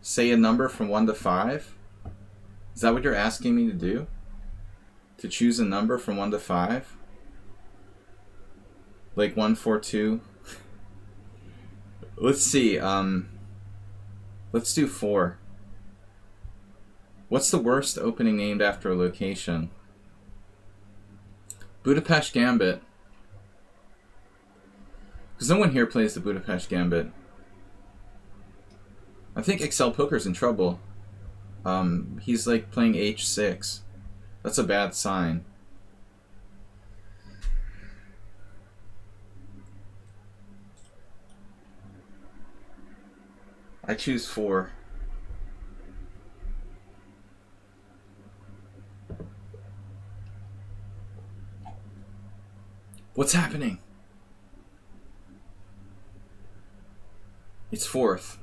Say a number from 1 to 5? Is that what you're asking me to do? To choose a number from 1 to 5? Like 1, 4, 2? Let's see. Let's do 4. What's the worst opening named after a location? Budapest Gambit. Because no one here plays the Budapest Gambit. I think Excel Poker's in trouble. He's like playing h6. That's a bad sign. I choose 4. What's happening? It's 4th.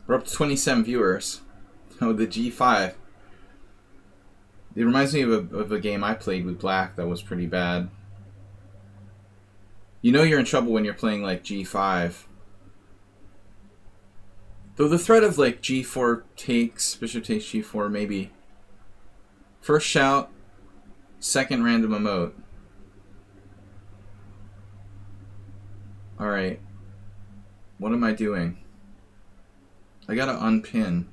We're up to 27 viewers. Oh, the G5. It reminds me of a game I played with Black that was pretty bad. You know you're in trouble when you're playing like G5. Though the threat of like G4 takes, Bishop takes G4, maybe. First shout, second random emote. Alright. What am I doing? I gotta unpin.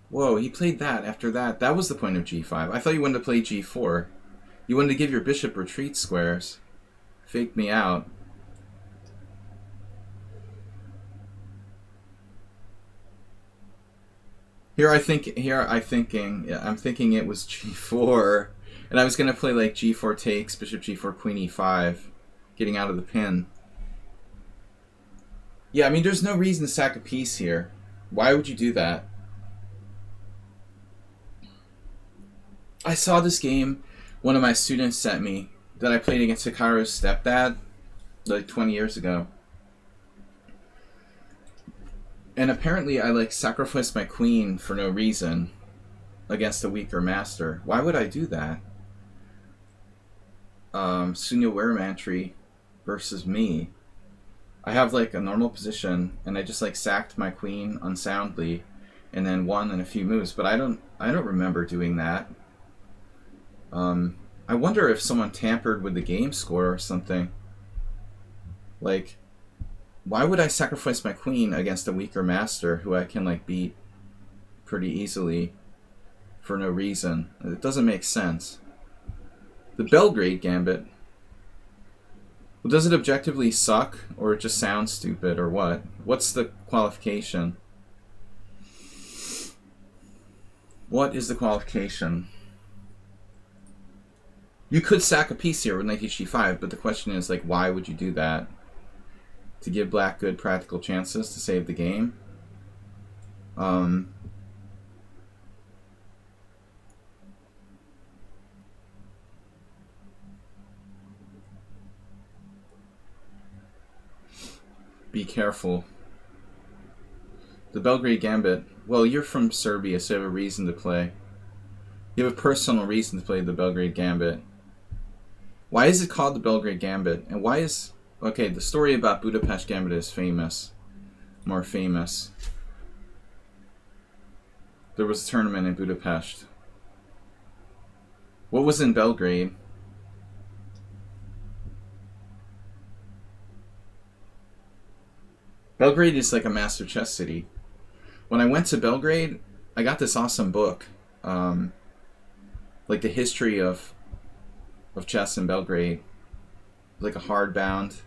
Whoa, he played that after that. That was the point of G5. I thought you wanted to play G4. You wanted to give your bishop retreat squares. Fake me out. I'm thinking it was G4. And I was gonna play like G4 takes, bishop G4, queen E5. Getting out of the pin. Yeah, I mean, there's no reason to sack a piece here. Why would you do that? I saw this game one of my students sent me that I played against Hikaru's stepdad like 20 years ago. And apparently I like sacrificed my queen for no reason against a weaker master. Why would I do that? Sunya Weramantry versus me. I have like a normal position and I just like sacked my queen unsoundly and then won in a few moves, but I don't remember doing that. I wonder if someone tampered with the game score or something. Like, why would I sacrifice my queen against a weaker master who I can, like, beat pretty easily for no reason? It doesn't make sense. The Belgrade Gambit. Well, does it objectively suck, or it just sounds stupid, or what? What's the qualification? What is the qualification? You could sack a piece here with knight hg5, but the question is, like, why would you do that? To give black good practical chances to save the game? Be careful. The Belgrade Gambit. Well, you're from Serbia, so you have a reason to play. You have a personal reason to play the Belgrade Gambit. Why is it called the Belgrade Gambit? And why is... Okay, the story about Budapest Gambit is famous. More famous. There was a tournament in Budapest. What was in Belgrade? Belgrade is like a master chess city. When I went to Belgrade, I got this awesome book. Like the history of chess in Belgrade. Like a hardbound.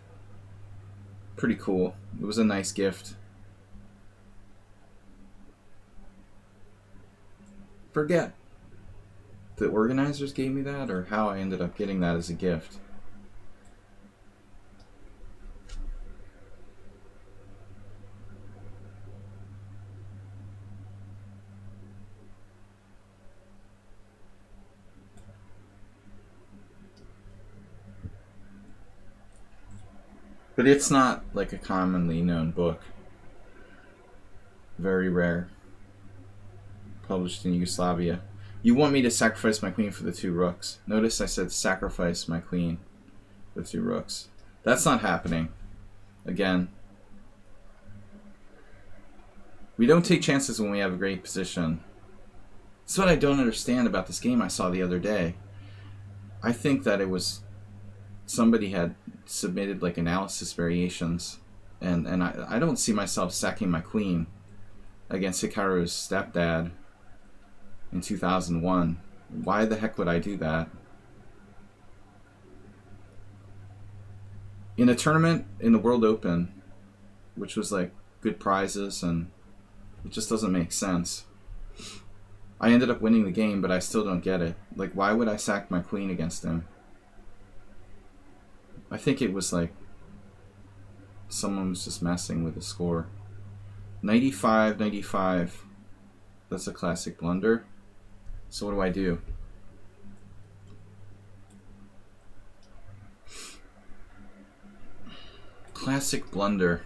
Pretty cool. It was a nice gift. Forget the organizers gave me that, or how I ended up getting that as a gift. But it's not like a commonly known book. Very rare. Published in Yugoslavia. You want me to sacrifice my queen for the 2 rooks. Notice I said sacrifice my queen for 2 rooks. That's not happening. Again. We don't take chances when we have a great position. That's what I don't understand about this game I saw the other day. I think that it was... somebody had submitted like analysis variations, and I don't see myself sacking my queen against Hikaru's stepdad in 2001. Why the heck would I do that? In a tournament in the World Open, which was like good prizes, and it just doesn't make sense. I ended up winning the game, but I still don't get it. Like, why would I sack my queen against him? I think it was like someone was just messing with the score. 95, 95. That's a classic blunder. So what do I do? Classic blunder.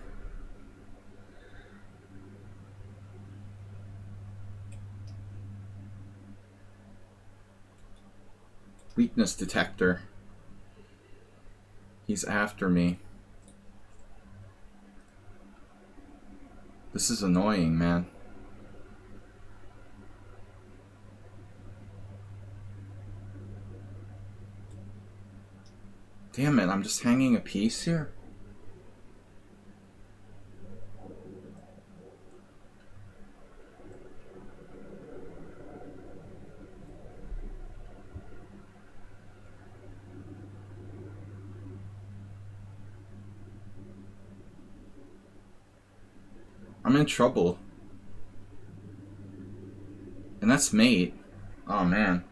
Weakness detector. He's after me. This is annoying, man. Damn it, I'm just hanging a piece here. I'm in trouble. And that's mate. Oh man.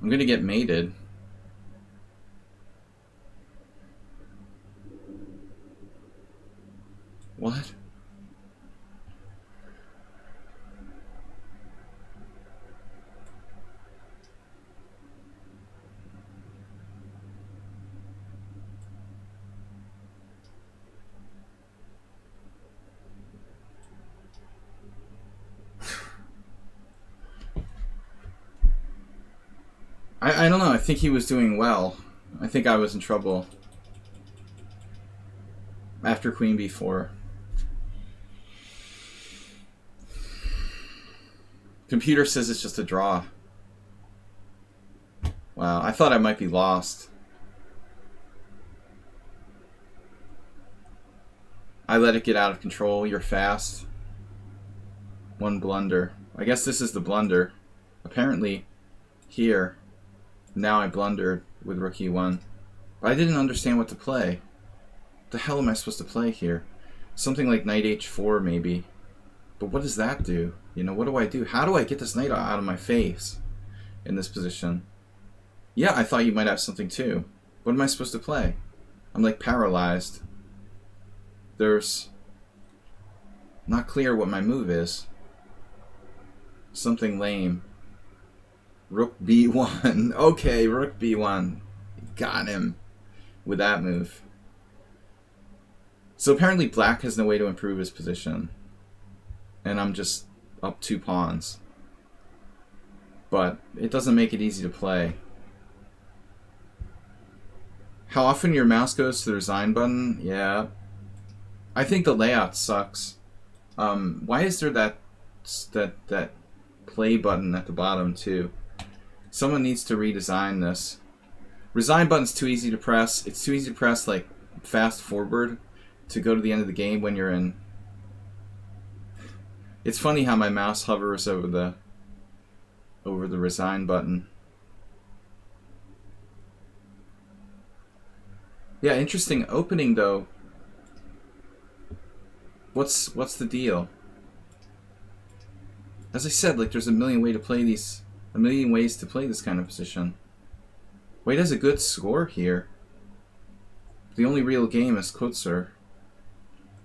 I'm gonna get mated. What? I don't know. I think he was doing well. I think I was in trouble. After Queen B4. Computer says it's just a draw. Wow, I thought I might be lost. I let it get out of control. You're fast. One blunder. I guess this is the blunder. Apparently, here. Now I blundered with rook e1. But I didn't understand what to play. What the hell am I supposed to play here? Something like knight h4 maybe. But what does that do? You know, what do I do? How do I get this knight out of my face in this position? Yeah, I thought you might have something too. What am I supposed to play? I'm like paralyzed. There's not clear what my move is. Something lame. Rook b1. Okay, rook b1. Got him with that move. So apparently black has no way to improve his position. And I'm just up 2 pawns. But it doesn't make it easy to play. How often your mouse goes to the resign button? Yeah. I think the layout sucks. Why is there that play button at the bottom too? Someone needs to redesign this. Resign button's too easy to press. It's too easy to press like fast forward to go to the end of the game when you're in. It's funny how my mouse hovers over the resign button. Yeah, interesting opening though. What's the deal? As I said, like there's a million ways to play this kind of position. White has a good score here. The only real game is Kutzer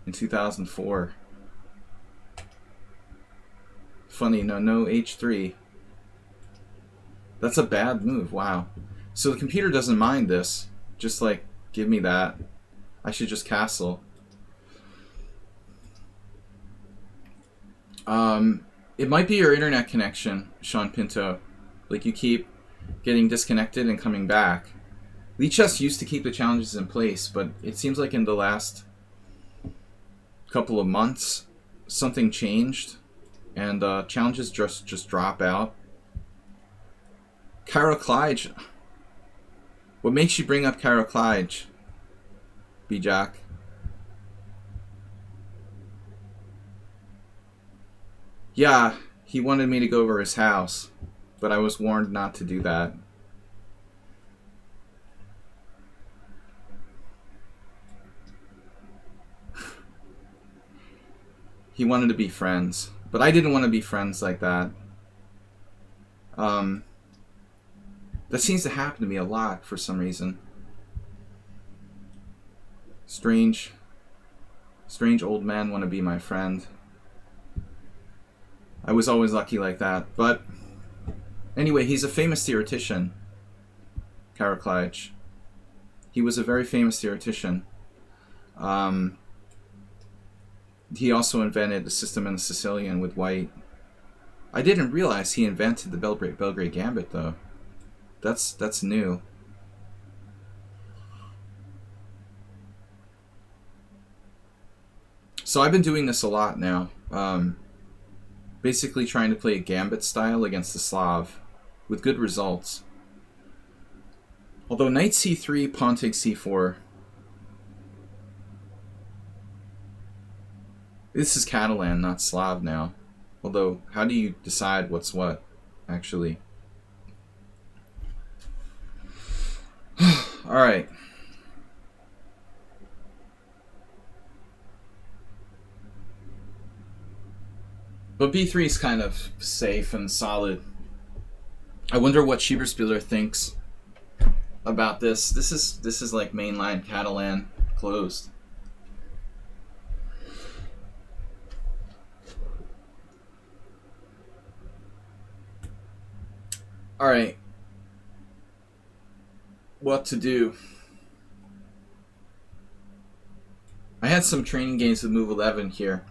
in 2004. Funny, no h3. That's a bad move. Wow. So the computer doesn't mind this. Just like, give me that. I should just castle. It might be your internet connection, Sean Pinto. Like you keep getting disconnected and coming back. Lichess used to keep the challenges in place, but it seems like in the last couple of months something changed and challenges just drop out. Kara Clyde. What makes you bring up Kara Clyde, B-Jack? Yeah, he wanted me to go over his house, but I was warned not to do that. He wanted to be friends, but I didn't want to be friends like that. That seems to happen to me a lot for some reason. Strange old men want to be my friend. I was always lucky like that. But anyway, he's a famous theoretician, Karaklych. He was a very famous theoretician. He also invented the system in the Sicilian with white. I didn't realize he invented the Belgrade Gambit, though. That's new. So I've been doing this a lot now. Basically trying to play a Gambit style against the Slav with good results. Although knight c3, pawn takes c4. This is Catalan, not Slav now. Although, how do you decide what's what, actually? Alright. But b3 is kind of safe and solid. I wonder what Schieberspieler thinks about this. This is like mainline Catalan closed. Alright. What to do? I had some training games with move 11 here.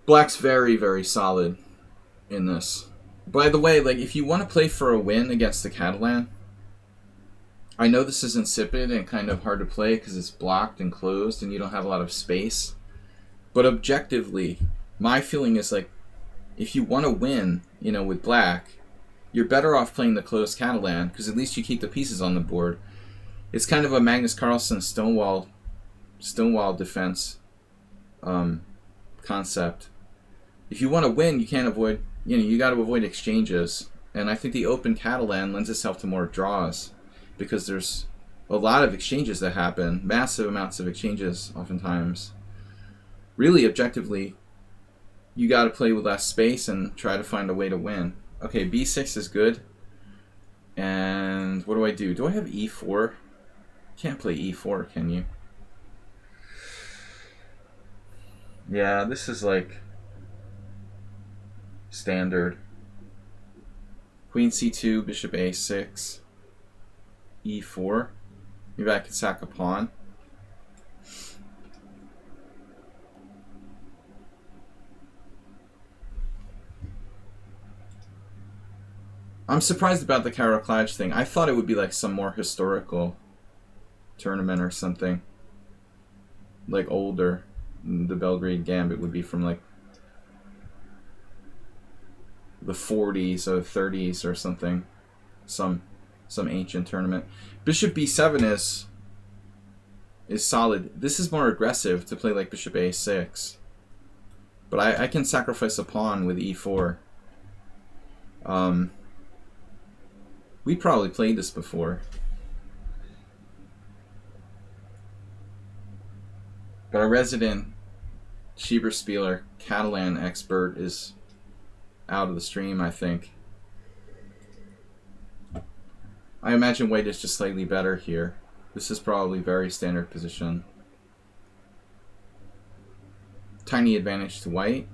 Black's very, very solid in this. By the way, like if you want to play for a win against the Catalan, I know this is insipid and kind of hard to play because it's blocked and closed and you don't have a lot of space. But objectively, my feeling is like, if you want to win, you know, with black, you're better off playing the closed Catalan, because at least you keep the pieces on the board. It's kind of a Magnus Carlsen Stonewall defense concept. If you want to win, you can't avoid, you know, you got to avoid exchanges. And I think the open Catalan lends itself to more draws, because there's a lot of exchanges that happen, massive amounts of exchanges oftentimes. Really, objectively, you got to play with less space and try to find a way to win. Okay, b6 is good. And what do I do? Do I have e4? Can't play e4, can you? Yeah, this is like standard. Queen c2, bishop a6, e4. Maybe I could sack a pawn. I'm surprised about the Karol Klaj thing. I thought it would be like some more historical tournament or something. Like older. The Belgrade Gambit would be from like the 40s or 30s or something. Some ancient tournament. Bishop b7 is solid. This is more aggressive to play like bishop a6. But I can sacrifice a pawn with e4. We probably played this before. But our resident Schieberspieler Catalan expert is out of the stream, I think. I imagine white is just slightly better here. This is probably very standard position. Tiny advantage to white.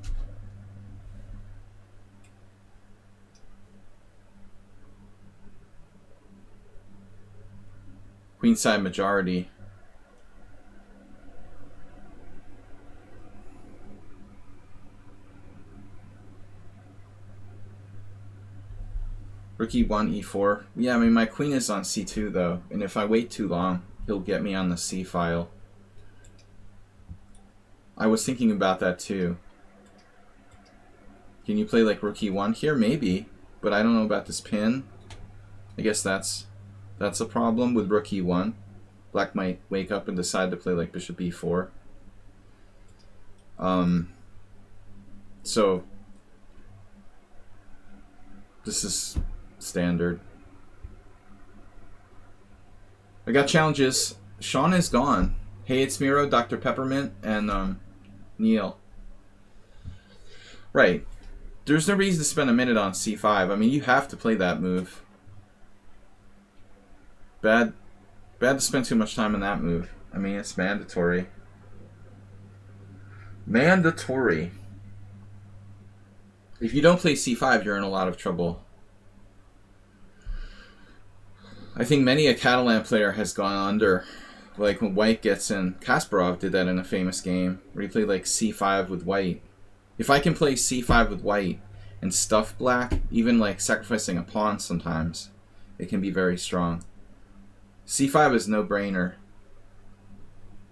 Queenside majority. Rook e1, e4. Yeah, I mean, my queen is on c2, though. And if I wait too long, he'll get me on the c file. I was thinking about that, too. Can you play, like, rook e1 here? Maybe. But I don't know about this pin. I guess that's a problem with rook e1. Black might wake up and decide to play, like, bishop e4. So, this is standard. I got challenges. Sean is gone. Hey, it's Miro, Dr. Peppermint, and Neil. Right. There's no reason to spend a minute on c5. I mean, you have to play that move. Bad to spend too much time on that move. I mean, it's mandatory. Mandatory. If you don't play c5, you're in a lot of trouble. I think many a Catalan player has gone under. Like when white gets in. Kasparov did that in a famous game where he played like c5 with white. If I can play c5 with white and stuff black, even like sacrificing a pawn sometimes, it can be very strong. c5 is no brainer.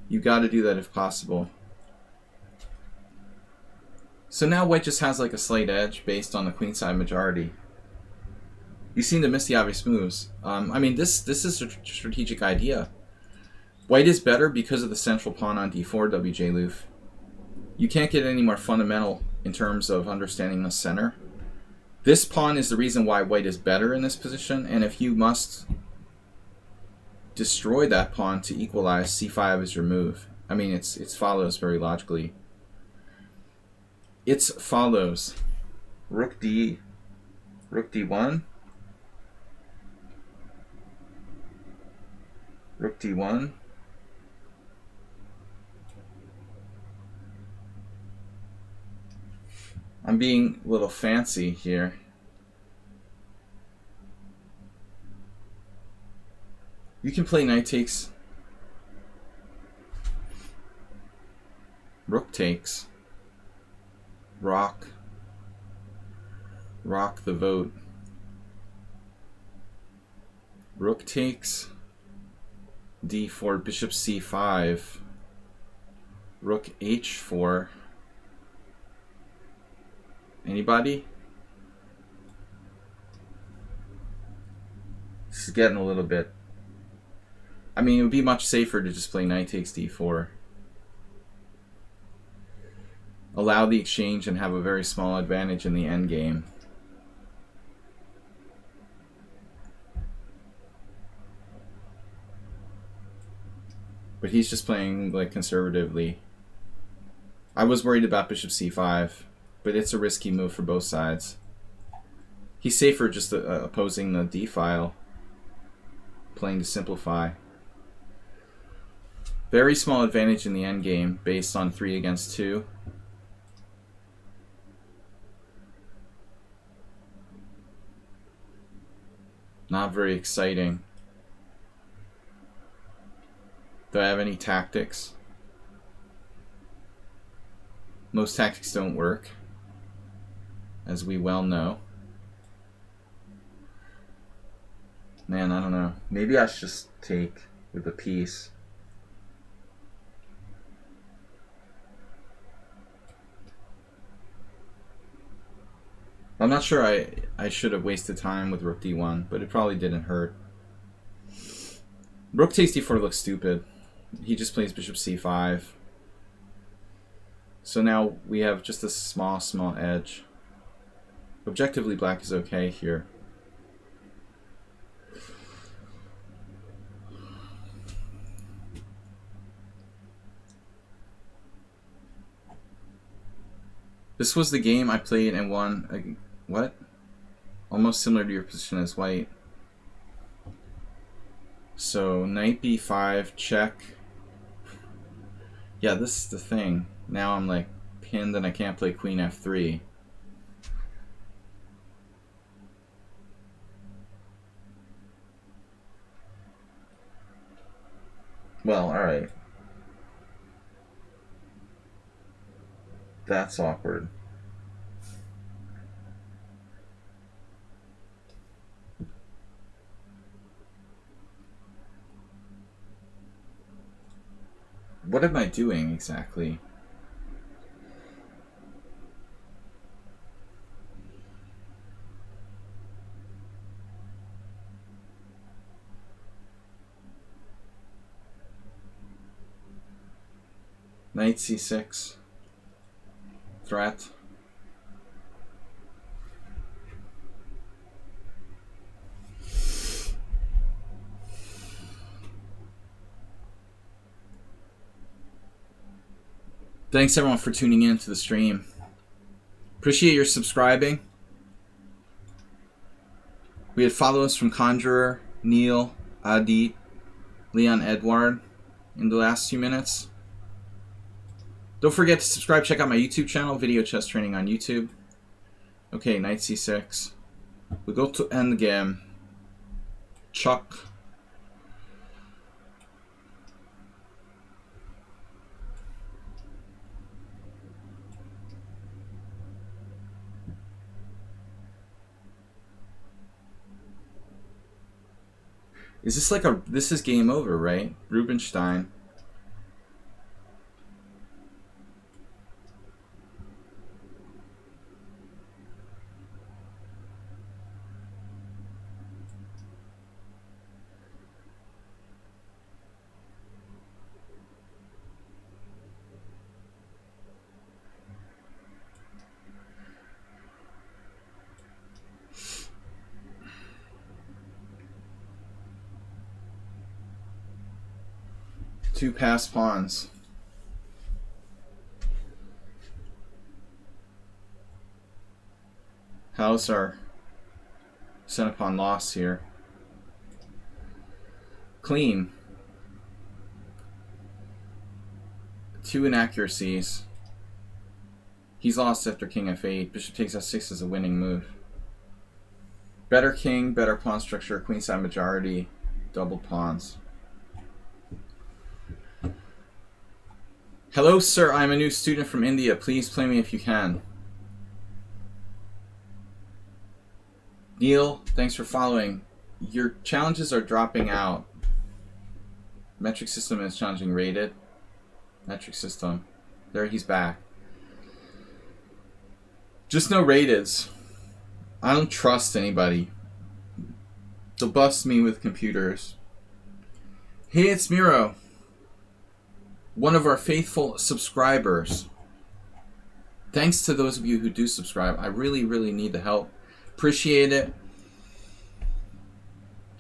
You got to do that if possible. So now white just has like a slight edge based on the queenside majority. You seem to miss the obvious moves. I mean, this is a strategic idea. White is better because of the central pawn on d4, WJ Loof. You can't get any more fundamental in terms of understanding the center. This pawn is the reason why white is better in this position, and if you must destroy that pawn to equalize, c5 is your move. I mean, it follows very logically. It follows. Rook d, rook d1. Rook d1. I'm being a little fancy here. You can play knight takes. Rook takes. Rock the vote. Rook takes. d4, bishop c5. Rook h4. Anybody? This is getting a little bit... I mean, it would be much safer to just play knight takes d4. Allow the exchange and have a very small advantage in the endgame. But he's just playing like conservatively. I was worried about bishop c5, but it's a risky move for both sides. He's safer just opposing the d file, playing to simplify. Very small advantage in the endgame based on 3 against 2. Not very exciting. Do I have any tactics? Most tactics don't work, as we well know. Man, I don't know. Maybe I should just take with a piece. I'm not sure I should have wasted time with rook d1, but it probably didn't hurt. Rook takes d4 looks stupid. He just plays bishop c5. So now we have just a small edge. Objectively, black is okay here. This was the game I played and won. What? Almost similar to your position as white. So knight b5 check. Yeah, this is the thing. Now I'm like pinned and I can't play queen f3. Well, alright. That's awkward. What am I doing exactly? Knight c6. Threat. Thanks everyone for tuning in to the stream. Appreciate your subscribing. We had followers from Conjurer, Neil, Adi, Leon Edward in the last few minutes. Don't forget to subscribe. Check out my YouTube channel, Video Chess Training on YouTube. Okay, knight c6. We go to endgame. Chuck. Is this like a... This is game over, right? Rubinstein. Two passed pawns. How's our center pawn loss here? Clean. 2 inaccuracies. He's lost after king f8. Bishop takes f6 is a winning move. Better king, better pawn structure, queenside majority, double pawns. Hello, sir. I'm a new student from India. Please play me if you can. Neil, thanks for following. Your challenges are dropping out. Metric system is challenging rated. Metric system. There, he's back. Just no rateds. I don't trust anybody. They'll bust me with computers. Hey, it's Miro. One of our faithful subscribers. Thanks to those of you who do subscribe. I really, really need the help. Appreciate it.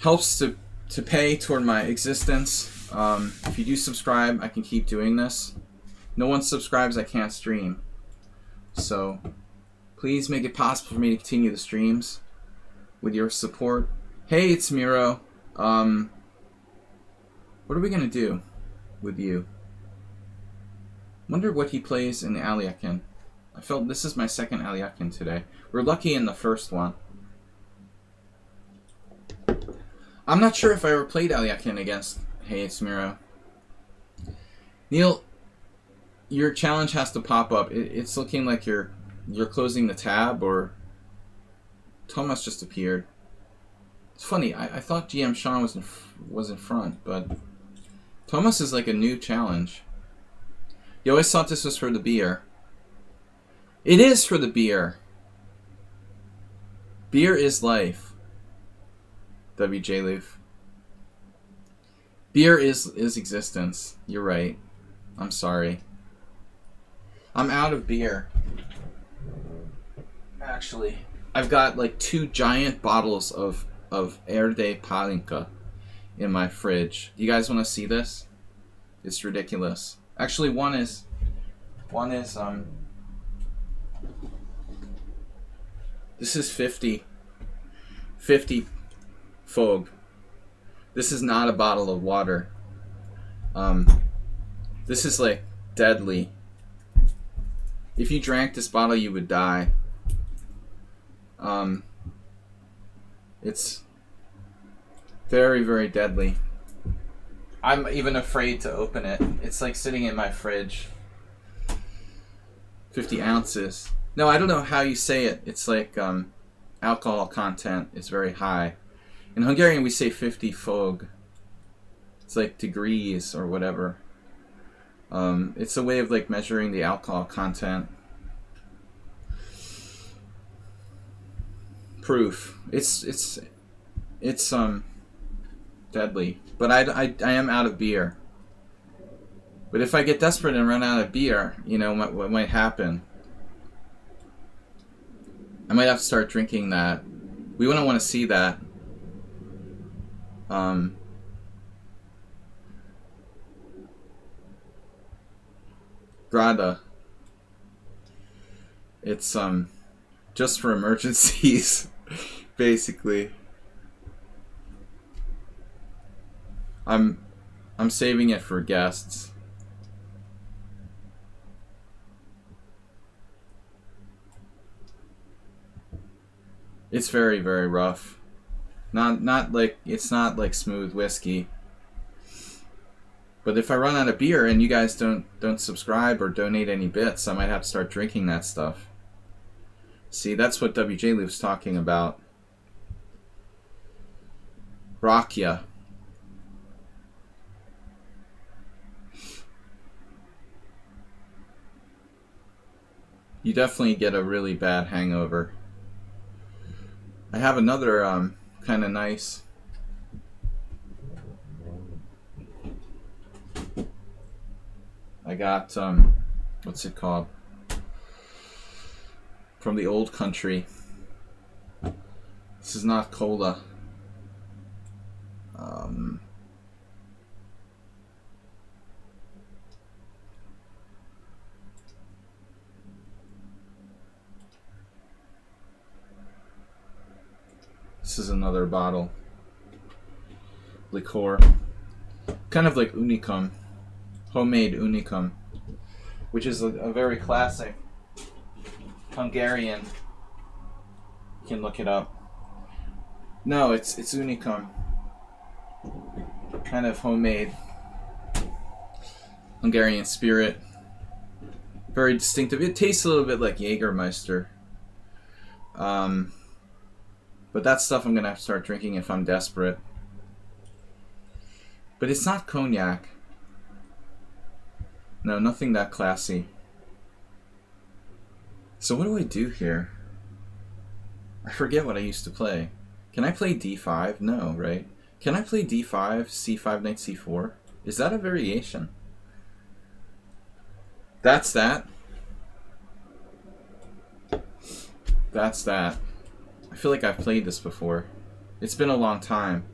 Helps to pay toward my existence. If you do subscribe, I can keep doing this. No one subscribes, I can't stream. So please make it possible for me to continue the streams with your support. Hey, it's Miro. What are we going to do with you? Wonder what he plays in Aliakin. I felt this is my second Aliakin today. We're lucky in the first one. I'm not sure if I ever played Aliakin against Hey, it's Miro. Neil, your challenge has to pop up. It's looking like you're closing the tab, or Thomas just appeared. It's funny. I thought GM Sean was in front, but Thomas is like a new challenge. You always thought this was for the beer. It is for the beer. Beer is life. WJ Loof. Beer is existence. You're right. I'm sorry. I'm out of beer. Actually, I've got like 2 giant bottles of Erde Palinka in my fridge. Do you guys want to see this? It's ridiculous. Actually, one is this is 50 Fogue. This is not a bottle of water. This is like deadly. If you drank this bottle, you would die. It's very, very deadly. I'm even afraid to open it. It's like sitting in my fridge. 50 ounces. No, I don't know how you say it. It's like alcohol content is very high. In Hungarian, we say 50 Fog. It's like degrees or whatever. It's a way of like measuring the alcohol content. Proof. It's deadly. But I am out of beer. But if I get desperate and run out of beer, you know what might happen? I might have to start drinking that. We wouldn't want to see that. Grada. It's just for emergencies, basically. I'm saving it for guests. It's very, very rough. Not like it's not like smooth whiskey. But if I run out of beer and you guys don't subscribe or donate any bits, I might have to start drinking that stuff. See, that's what WJ Loop's talking about. Rakia. You definitely get a really bad hangover. I have another kind of nice. I got what's it called? From the old country. This is not cola. This is another bottle. Liqueur. Kind of like unicum. Homemade unicum. Which is a very classic Hungarian. You can look it up. No, it's unicum. Kind of homemade Hungarian spirit. Very distinctive. It tastes a little bit like Jägermeister. But that stuff I'm going to have to start drinking if I'm desperate. But it's not cognac. No, nothing that classy. So what do I do here? I forget what I used to play. Can I play d5? No, right? Can I play d5, c5, knight c4? Is that a variation? That's that. That's that. I feel like I've played this before. It's been a long time.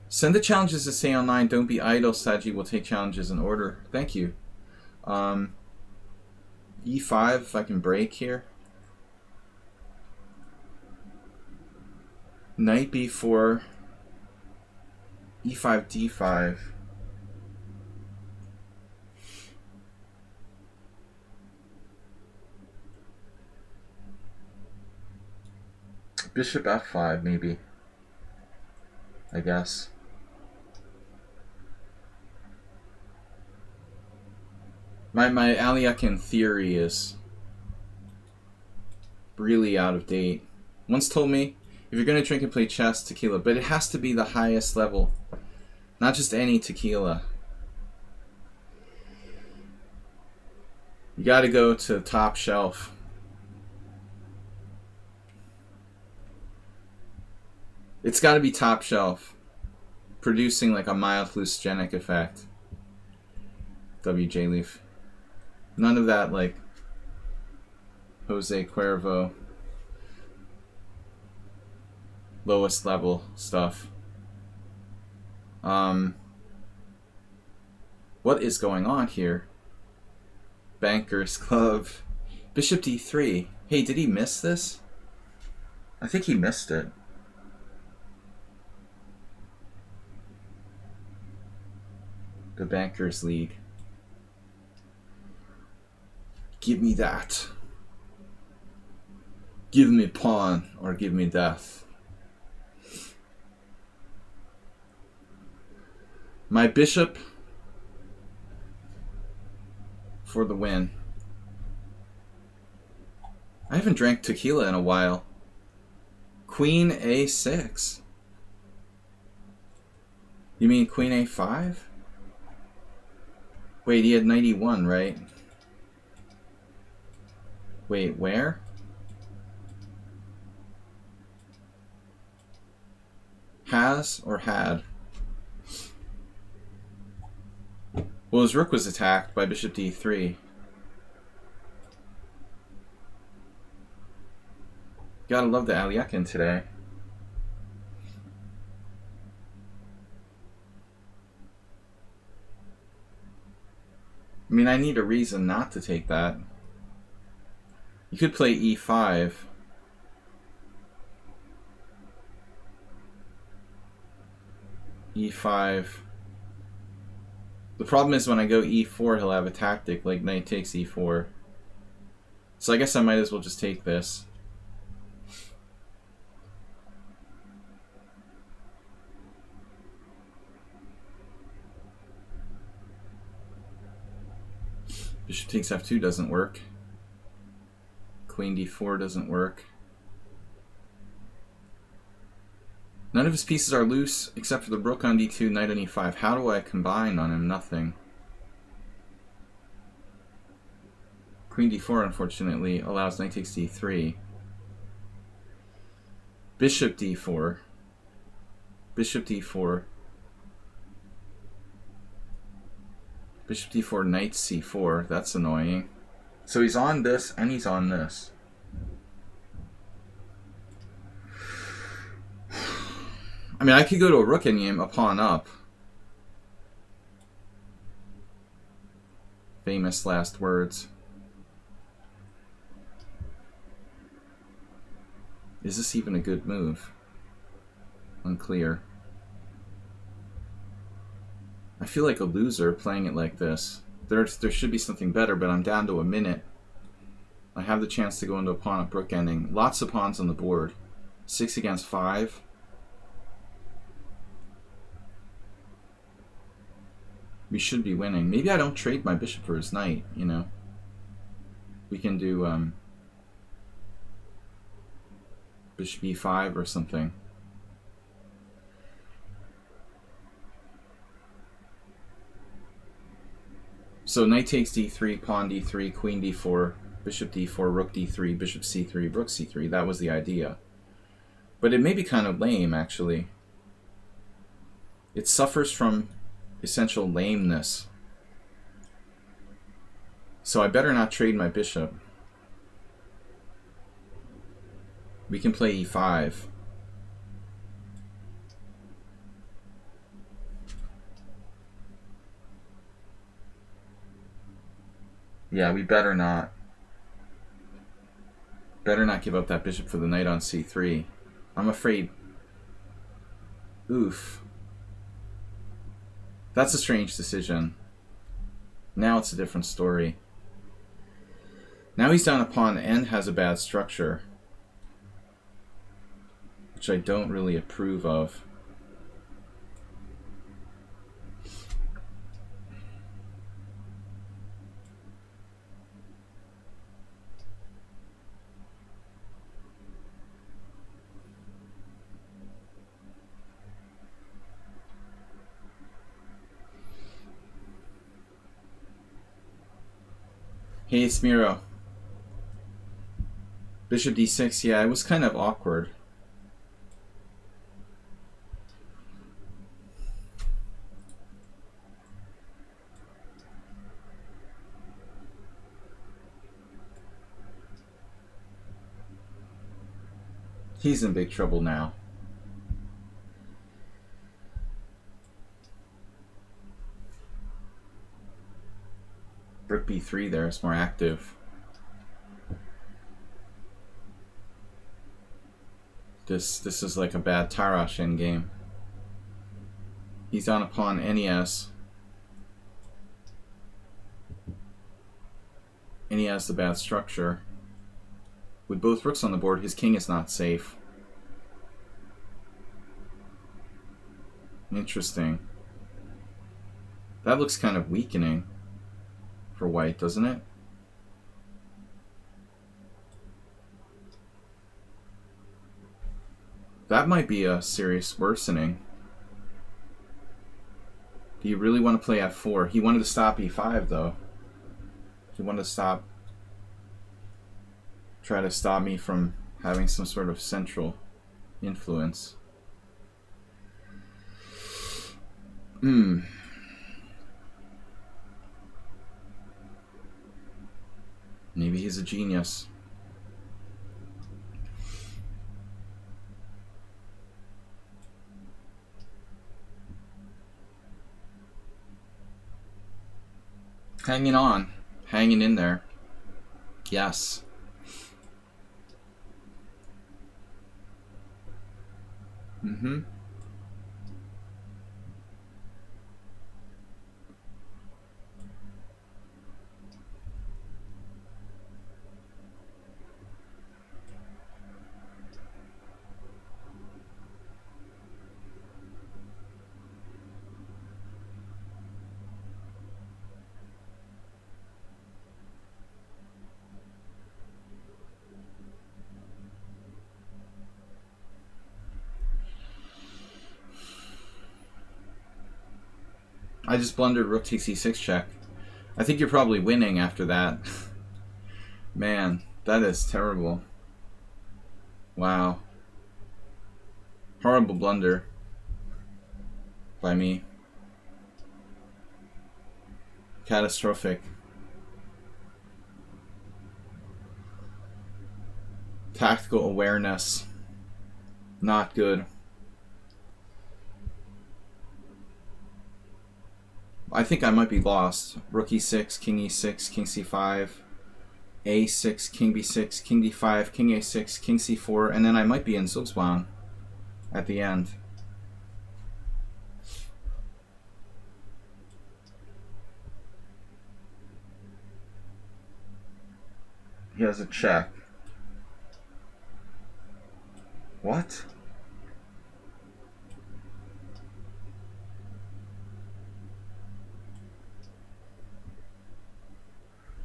Send the challenges to stay online. Don't be idle. Sladgie will take challenges in order. Thank you. E5 if I can break here. Knight b4. E5 d5. Bishop f5 maybe. I guess. My Alekhine theory is really out of date. Once told me, if you're going to drink and play chess, tequila, but it has to be the highest level. Not just any tequila. You got to go to top shelf. It's got to be top shelf. Producing like a mild hallucinogenic effect. WJ Leaf. None of that like Jose Cuervo lowest level stuff. What is going on here? Bankers Club. Bishop d3. Hey, did he miss this? I think he missed it. The Bankers League. Give me that. Give me pawn or give me death. My bishop for the win. I haven't drank tequila in a while. Queen a6. You mean Queen a5? Wait, he had 91, right? Wait, where? Has or had? Well, his rook was attacked by bishop d3. Gotta love the Alekhine today. I mean, I need a reason not to take that. You could play e5. E5. The problem is when I go e4, he'll have a tactic like knight takes e4. So I guess I might as well just take this. Bishop takes f2 doesn't work. Queen d4 doesn't work. None of his pieces are loose except for the rook on d2, knight on e5. How do I combine on him? Nothing. Queen d4 unfortunately allows knight takes d3. Bishop d4. Bishop d4. Bishop d4, knight c4. That's annoying. So he's on this and he's on this. I mean, I could go to a rook in game, a pawn up. Famous last words. Is this even a good move? Unclear. I feel like a loser playing it like this. There should be something better, but I'm down to a minute. I have the chance to go into a pawn up rook ending. Lots of pawns on the board. 6 against 5. We should be winning. Maybe I don't trade my bishop for his knight, you know. We can do bishop e5 or something. So knight takes d3, pawn d3, queen d4. Bishop d4, rook d3, bishop c3, rook c3. That was the idea. But it may be kind of lame, actually. It suffers from essential lameness. So I better not trade my bishop. We can play e5. Yeah, we better not. Better not give up that bishop for the knight on c3. I'm afraid. Oof. That's a strange decision. Now it's a different story. Now he's down a pawn and has a bad structure, which I don't really approve of. Hey, it's Miro. Bishop d6, yeah, it was kind of awkward. He's in big trouble now. Rook b3 there is more active. This is like a bad Tarash endgame. He's on a pawn and he has the bad structure. With both rooks on the board, his king is not safe. Interesting. That looks kind of weakening for white, doesn't it? That might be a serious worsening. Do you really want to play f4? He wanted to stop e5 though. He wanted to try to stop me from having some sort of central influence. Maybe he's a genius. Hanging on. Hanging in there. Yes. I just blundered rook takes e6 check. I think you're probably winning after that. Man, that is terrible. Wow. Horrible blunder by me. Catastrophic. Tactical awareness. Not good. I think I might be lost. Rook e6, king e6, king c5, a6, king b6, king d5, king a6, king c4, and then I might be in Zugzwang at the end. He has a check. What?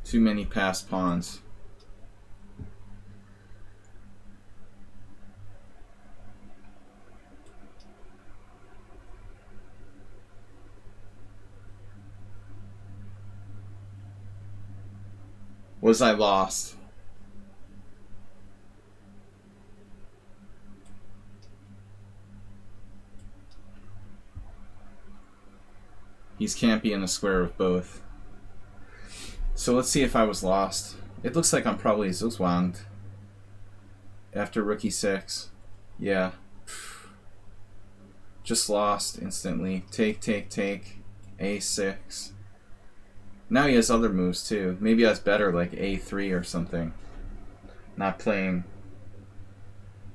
Too many passed pawns. Was I lost? He's can't be in the square of both. So let's see if I was lost. It looks like I'm probably zugzwanged. After rook e6. Yeah. Just lost instantly. Take, take, take. A6. Now he has other moves too. Maybe that's better, like A3 or something. Not playing.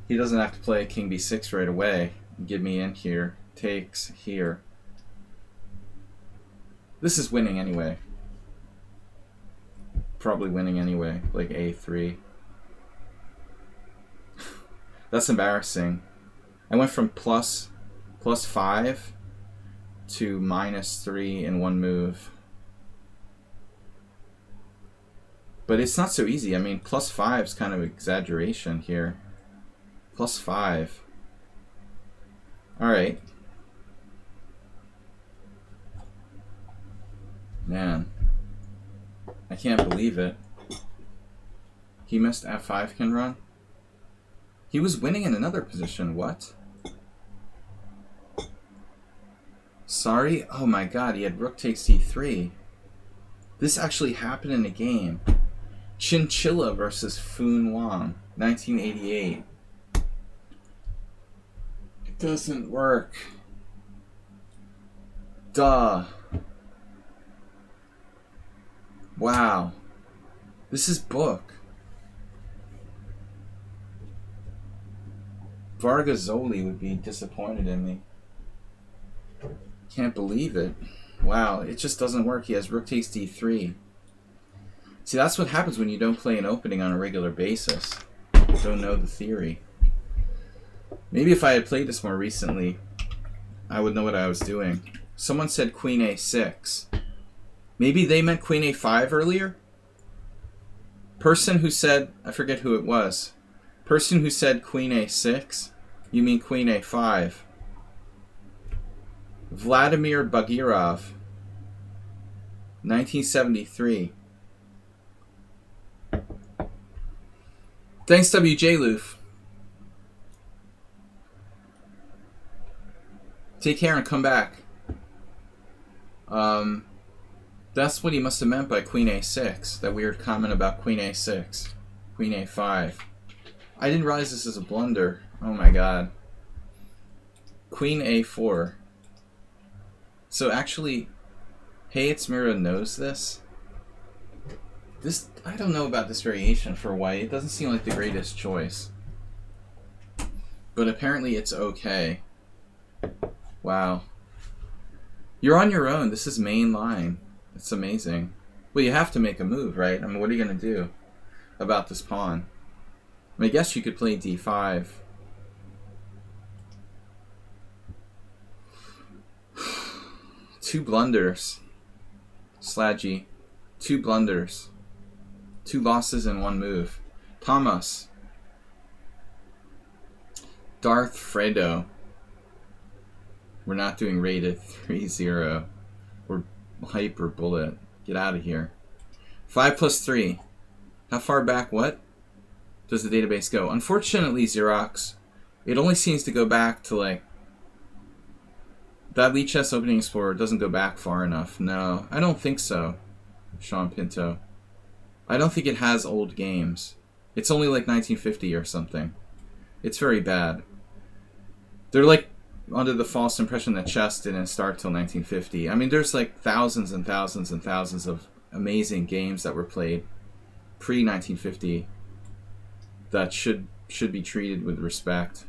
He doesn't have to play king b6 right away. Get me in here. Takes here. This is winning anyway. Probably winning anyway. Like A3. That's embarrassing. I went from plus 5 to -3 in one move. But it's not so easy. I mean, +5 is kind of exaggeration here. +5. Alright. Man. I can't believe it. He missed F5 can run? He was winning in another position. What? Sorry? Oh my god, he had rook takes c3. This actually happened in a game. Chinchilla versus Foon Wang, 1988. It doesn't work. Duh. Wow. This is book. Vargasoli would be disappointed in me. Can't believe it. Wow, it just doesn't work. He has rook takes d3. See, that's what happens when you don't play an opening on a regular basis. You don't know the theory. Maybe if I had played this more recently, I would know what I was doing. Someone said queen a6. Maybe they meant queen a5 earlier? Person who said, I forget who it was. Person who said queen a6, you mean queen a5. Vladimir Bagirov, 1973. Thanks, WJ Loof. Take care and come back. That's what he must have meant by queen a6. That weird comment about queen a6. Queen a5. I didn't realize this is a blunder. Oh my god. Queen a4. So actually, Hey It's Mira knows this. I don't know about this variation for white. It doesn't seem like the greatest choice. But apparently it's okay. Wow. You're on your own. This is main line. It's amazing. Well, you have to make a move, right? I mean, what are you going to do about this pawn? I mean, I guess you could play d5. Two blunders. Sladgie. Two blunders. Two losses in one move. Thomas. Darth Fredo. We're not doing rated 3-0. We're hyper bullet. Get out of here. 5 + 3. How far back what does the database go? Unfortunately, Xerox, it only seems to go back to like that lichess opening explorer doesn't go back far enough. No, I don't think so. Sean Pinto. I don't think it has old games. It's only like 1950 or something. It's very bad. They're like under the false impression that chess didn't start till 1950. I mean, there's like thousands and thousands and thousands of amazing games that were played pre-1950 that should be treated with respect.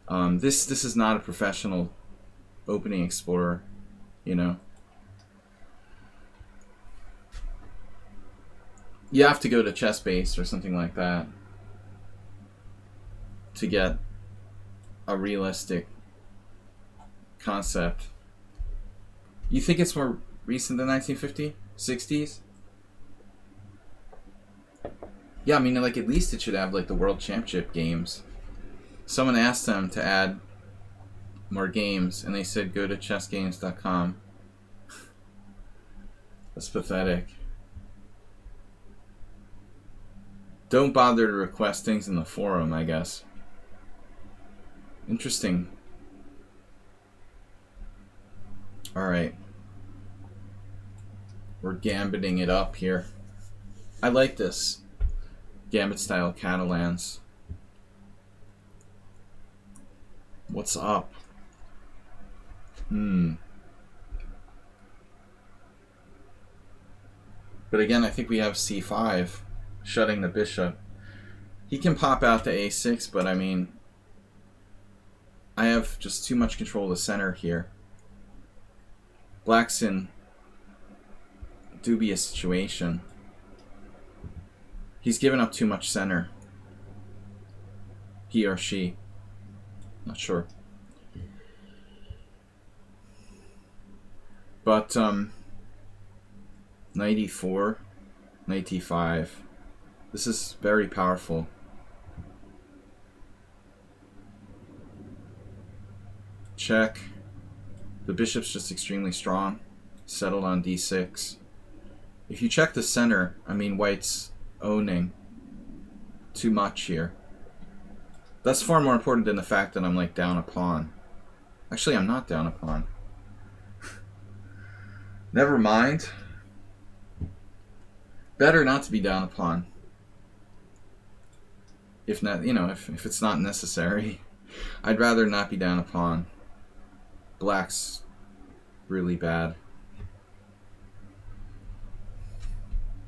This is not a professional opening explorer, you know. You have to go to ChessBase or something like that to get a realistic concept. You think it's more recent than 1950? 60s? Yeah, I mean, like, at least it should have, like, the World Championship games. Someone asked them to add more games, and they said go to chessgames.com. That's pathetic. Don't bother to request things in the forum, I guess. Interesting. Alright. We're gambiting it up here. I like this. Gambit style Catalans. What's up? But again, I think we have c5, shutting the bishop. He can pop out to a6, but I mean, I have just too much control of the center here. Black's in a dubious situation. He's given up too much center. He or she. Not sure. But, knight e4, knight e5. This is very powerful. Check. The bishop's just extremely strong. Settled on d6. If you check the center, I mean, white's owning too much here. That's far more important than the fact that I'm like down a pawn. Actually, I'm not down a pawn. Never mind. Better not to be down a pawn. If not, you know, if it's not necessary. I'd rather not be down a pawn. Black's really bad.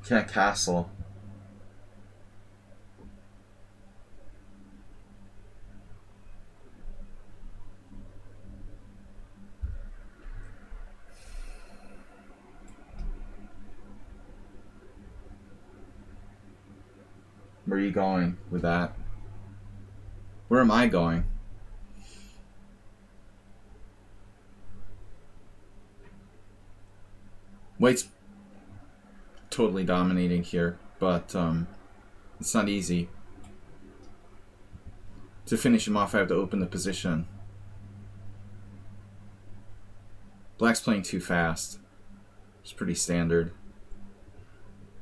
Can't castle. Where are you going with that? Where am I going? White's totally dominating here, but it's not easy. To finish him off, I have to open the position. Black's playing too fast. It's pretty standard.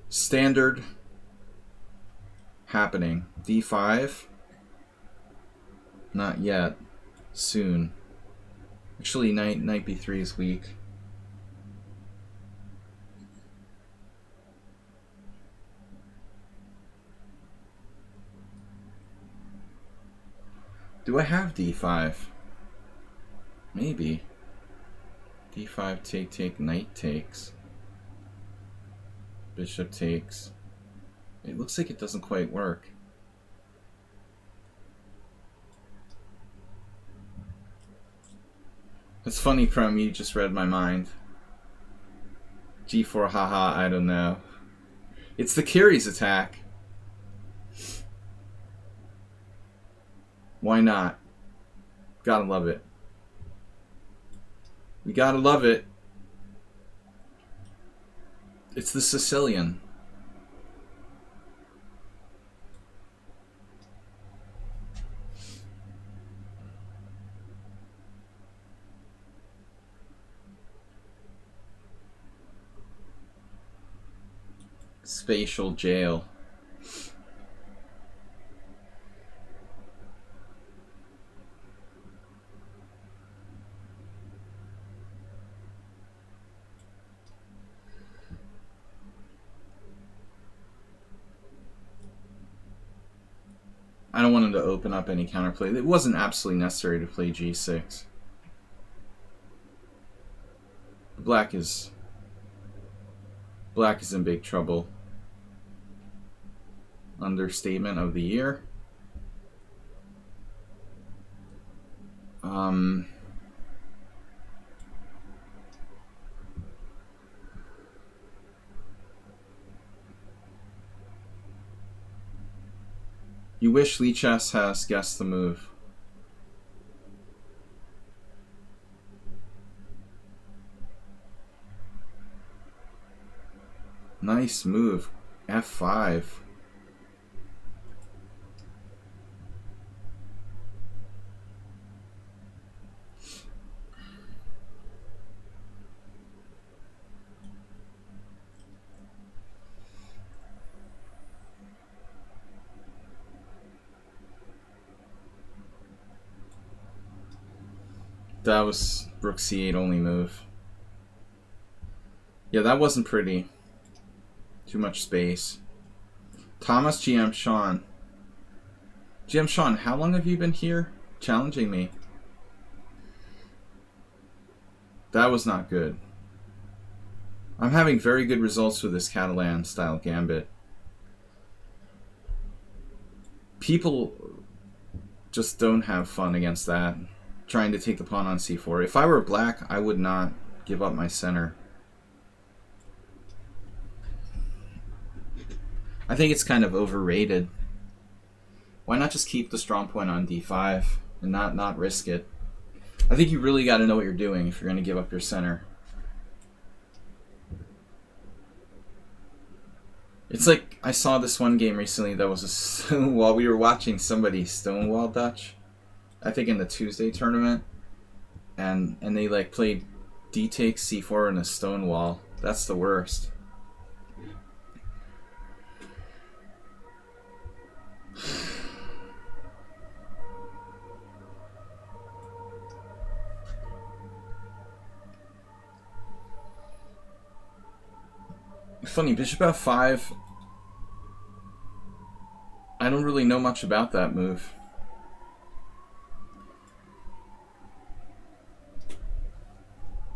Standard happening. d5. Not yet. Soon. Actually, knight b3 is weak. Do I have d5? Maybe. d5, take, knight takes. Bishop takes. It looks like it doesn't quite work. It's funny, Prom, you just read my mind. g4, haha, I don't know. It's the Carries attack. Why not? Gotta love it. We gotta love it. It's the Sicilian. Spatial jail. I don't want him to open up any counterplay. It wasn't absolutely necessary to play g6. Black is in big trouble. Understatement of the year. You wish lichess has guessed the move. Nice move. f5. That was rook c8 only move. Yeah, that wasn't pretty. Too much space. Thomas GM Sean. GM Sean, how long have you been here challenging me? That was not good. I'm having very good results with this Catalan style gambit. People just don't have fun against that, trying to take the pawn on c4. If I were black, I would not give up my center. I think it's kind of overrated. Why not just keep the strong point on d5 and not risk it? I think you really got to know what you're doing if you're going to give up your center. It's like I saw this one game recently that was a stonewall. We were watching somebody stonewall Dutch, I think in the Tuesday tournament, and they like played d takes c4 in a stonewall. That's the worst. Funny, bishop f5. I don't really know much about that move.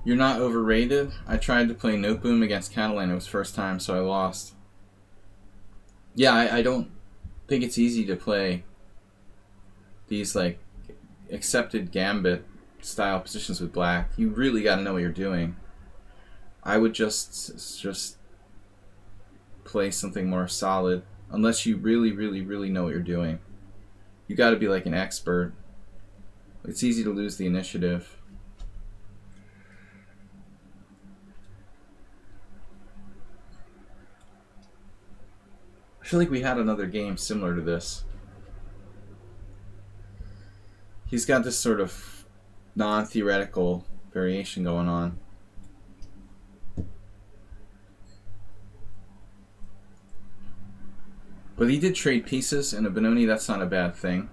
You're not overrated? I tried to play Note Boom against Catalan. It was first time, so I lost. Yeah, I don't think it's easy to play these like accepted gambit style positions with black. You really got to know what you're doing. I would just play something more solid, unless you really know what you're doing. You got to be like an expert. It's easy to lose the initiative. I feel like we had another game similar to this. He's got this sort of non-theoretical variation going on. But he did trade pieces in a Benoni. That's not a bad thing.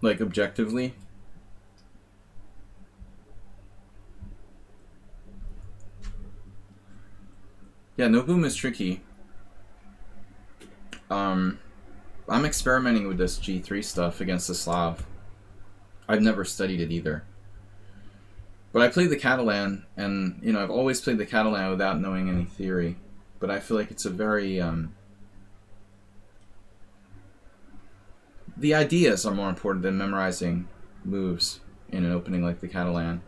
Like, objectively. Yeah, no boom is tricky. I'm experimenting with this G3 stuff against the Slav. I've never studied it either. But I played the Catalan, and you know, I've always played the Catalan without knowing any theory. But I feel like it's a very the ideas are more important than memorizing moves in an opening like the Catalan.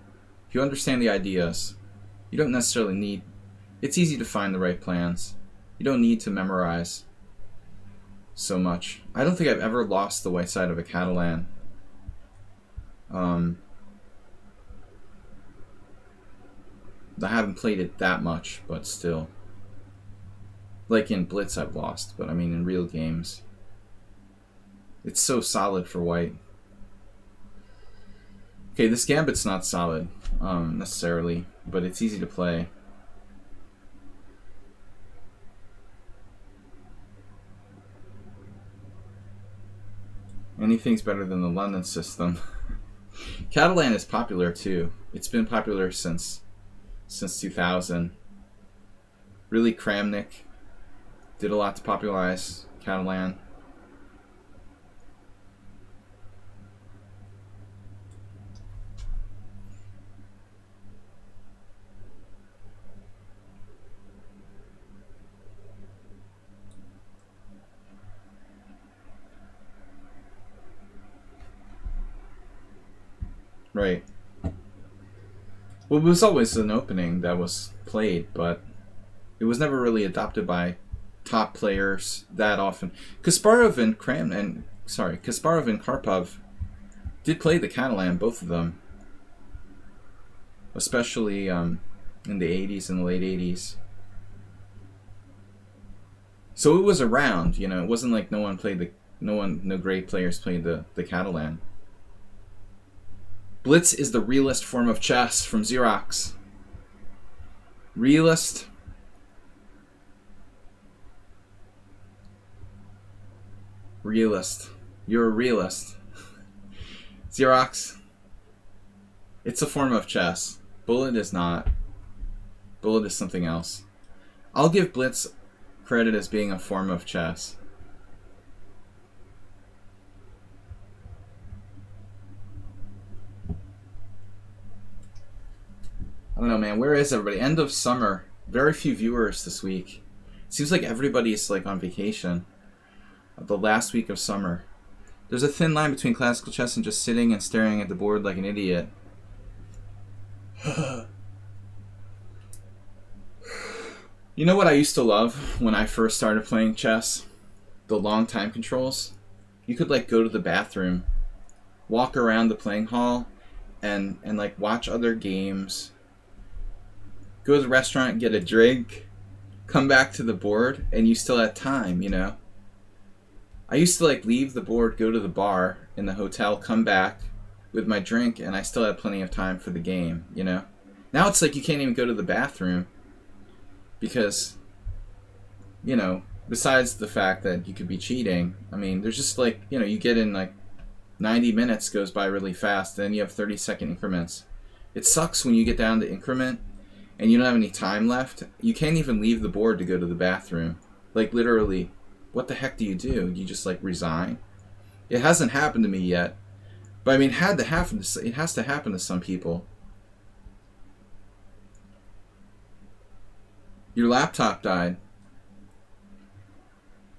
If you understand the ideas, you don't necessarily need. It's easy to find the right plans. You don't need to memorize so much. I don't think I've ever lost the white side of a Catalan. I haven't played it that much, but still. Like in Blitz I've lost, but I mean in real games. It's so solid for white. Okay, this gambit's not solid, necessarily, but it's easy to play. Anything's better than the London system. Catalan is popular too. It's been popular since 2000. Really, Kramnik did a lot to popularize Catalan. Right. Well, it was always an opening that was played, but it was never really adopted by top players that often. Kasparov and Karpov did play the Catalan, both of them, especially in the 80s and the late 80s. So it was around, you know. It wasn't like no great players played the Catalan. Blitz is the realist form of chess from Xerox. Realist. Realist. You're a realist. Xerox. It's a form of chess. Bullet is not. Bullet is something else. I'll give Blitz credit as being a form of chess. I don't know, man. Where is everybody? End of summer. Very few viewers this week. It seems like everybody's like on vacation. The last week of summer. There's a thin line between classical chess and just sitting and staring at the board like an idiot. You know what I used to love when I first started playing chess? The long time controls. You could like go to the bathroom, walk around the playing hall, and like watch other games. Go to the restaurant, get a drink, come back to the board, and you still had time, you know? I used to like leave the board, go to the bar in the hotel, come back with my drink, and I still had plenty of time for the game, you know? Now it's like you can't even go to the bathroom because, you know, besides the fact that you could be cheating, I mean, there's just like, you know, you get in like 90 minutes goes by really fast, then you have 30-second increments. It sucks when you get down to increment and you don't have any time left. You can't even leave the board to go to the bathroom. Like literally, what the heck do? You just like resign? It hasn't happened to me yet. But I mean, it has to happen to some people. Your laptop died.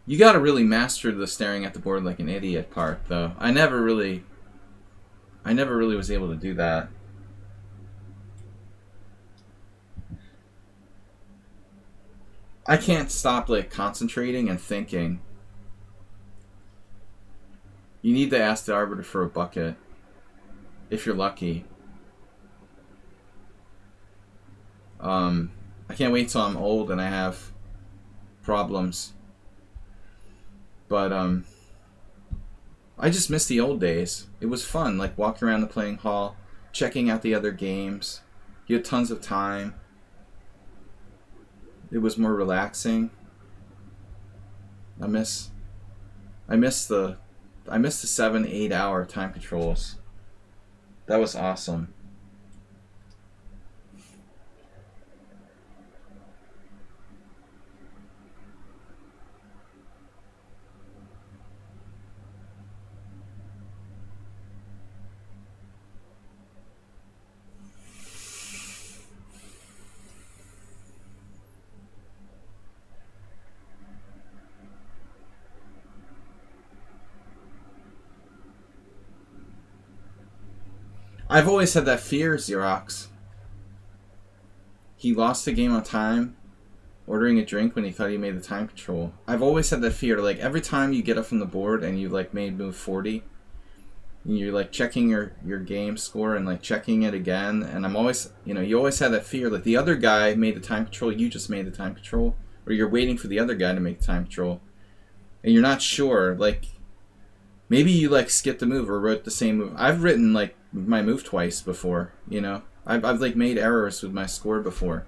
You gotta really master the staring at the board like an idiot part, though. I never really was able to do that. I can't stop like concentrating and thinking. You need to ask the arbiter for a bucket, if you're lucky. I can't wait till I'm old and I have problems. But I just miss the old days. It was fun, like walking around the playing hall, checking out the other games. You had tons of time. It was more relaxing. I miss the 7-8 hour time controls. That was awesome. I've always had that fear, Xerox. He lost the game on time, ordering a drink when he thought he made the time control. I've always had that fear. Like, every time you get up from the board and you, like, made move 40, and you're, like, checking your game score and, like, checking it again, and I'm always, you know, you always have that fear. Like, the other guy made the time control, you just made the time control, or you're waiting for the other guy to make the time control, and you're not sure, like, maybe you, like, skipped the move or wrote the same move. I've written, like, my move twice before, you know? I've like made errors with my score before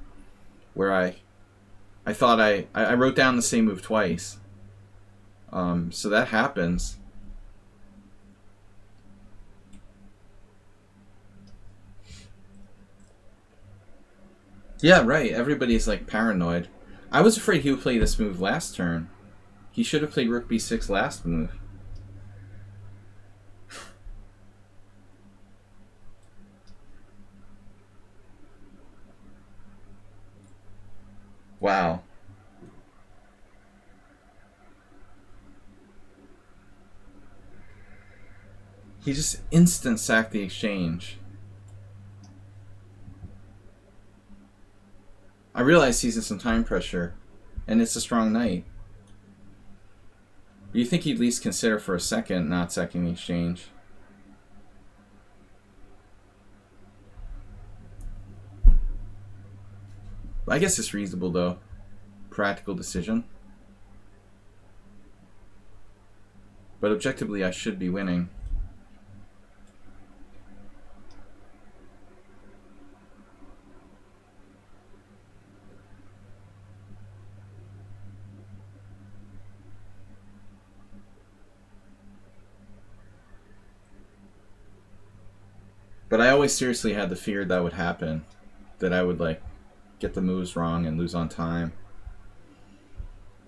where I thought I wrote down the same move twice. So that happens. Yeah, right. Everybody's like paranoid. I was afraid he would play this move last turn. He should have played Rook B6 last move. Wow. He just instant sacked the exchange. I realize he's in some time pressure, and it's a strong knight. You think he'd at least consider for a second not sacking the exchange. I guess it's reasonable, though. Practical decision. But objectively, I should be winning. But I always seriously had the fear that would happen, that I would like get the moves wrong and lose on time.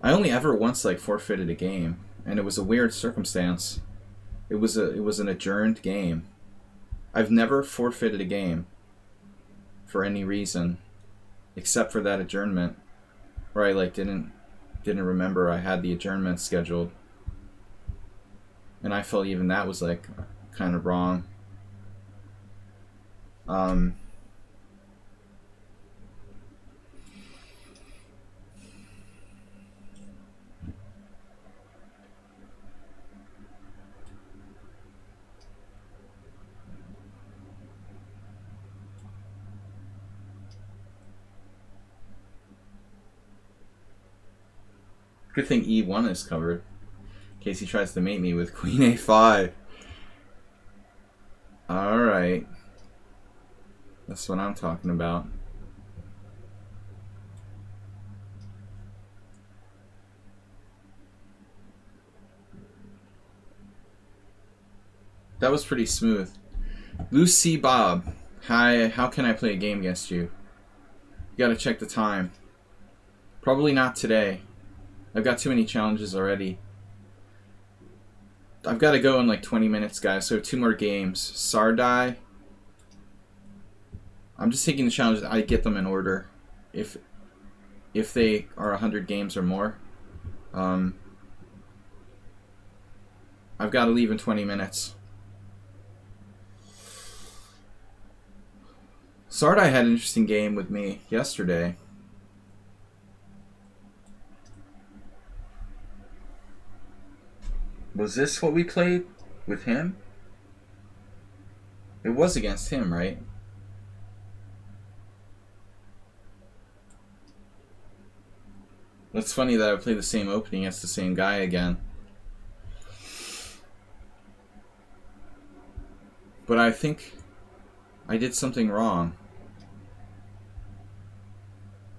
I only ever once like forfeited a game, and it was a weird circumstance. It was an adjourned game. I've never forfeited a game for any reason except for that adjournment where I like didn't remember I had the adjournment scheduled. And I felt even that was like kind of wrong. Good thing E1 is covered in case he tries to mate me with Queen A5. Alright. That's what I'm talking about. That was pretty smooth. Lucy Bob. Hi, how can I play a game against you? You gotta check the time. Probably not today. I've got too many challenges already. I've got to go in like 20 minutes, guys, so 2 more games. Sardai. I'm just taking the challenges. I get them in order. If they are 100 games or more. I've got to leave in 20 minutes. Sardai had an interesting game with me yesterday. Was this what we played with him? It was against him, right? It's funny that I played the same opening against the same guy again. But I think I did something wrong.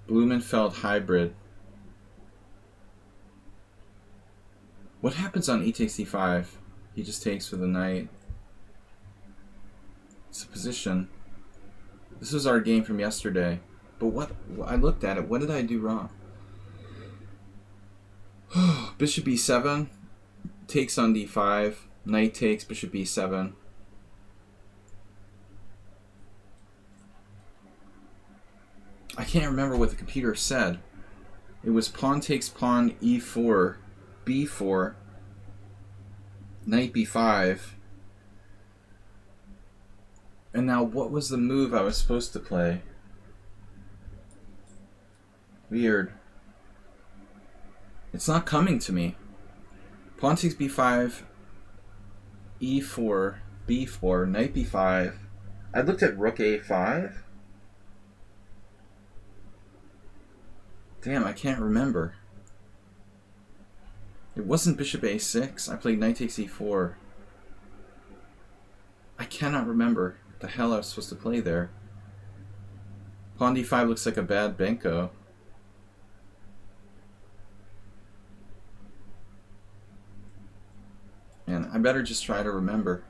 Blumenfeld hybrid. What happens on e takes d5? He just takes for the knight. It's a position. This was our game from yesterday. But what I looked at it, what did I do wrong? Bishop e7 takes on d5. Knight takes, bishop e7. I can't remember what the computer said. It was pawn takes pawn e4. b4, knight b5, and now what was the move I was supposed to play? Weird. It's not coming to me. Pawn takes b5, e4, b4, knight b5. I looked at rook a5. Damn, I can't remember. It wasn't bishop a6. I played knight takes e4. I cannot remember what the hell I was supposed to play there. Pawn d5 looks like a bad benko. And I better just try to remember.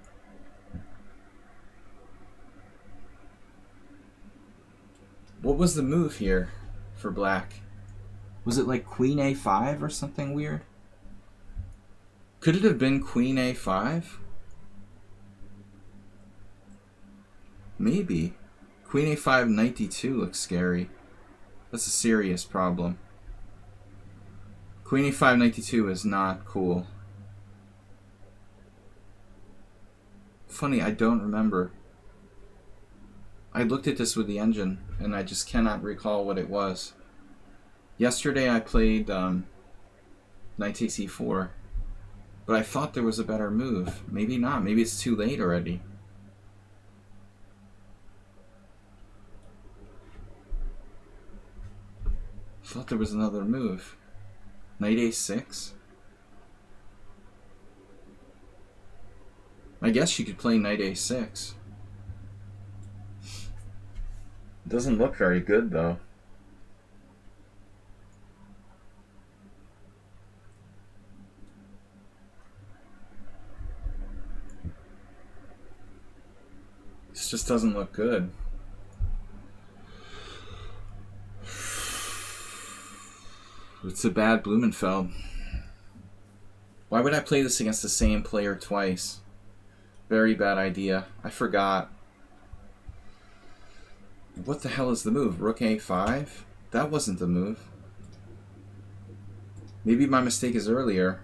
What was the move here for black? Was it like queen a5 or something weird? Could it have been queen a5? Maybe. Queen a5, knight d2 looks scary. That's a serious problem. Queen a5, knight d2 is not cool. Funny, I don't remember. I looked at this with the engine, and I just cannot recall what it was. Yesterday I played knight takes e4. But I thought there was a better move. Maybe not. Maybe it's too late already. Thought there was another move. Knight a6? I guess she could play knight a6. Doesn't look very good though. This just doesn't look good. It's a bad Blumenfeld. Why would I play this against the same player twice? Very bad idea. I forgot. What the hell is the move? Rook a5? That wasn't the move. Maybe my mistake is earlier.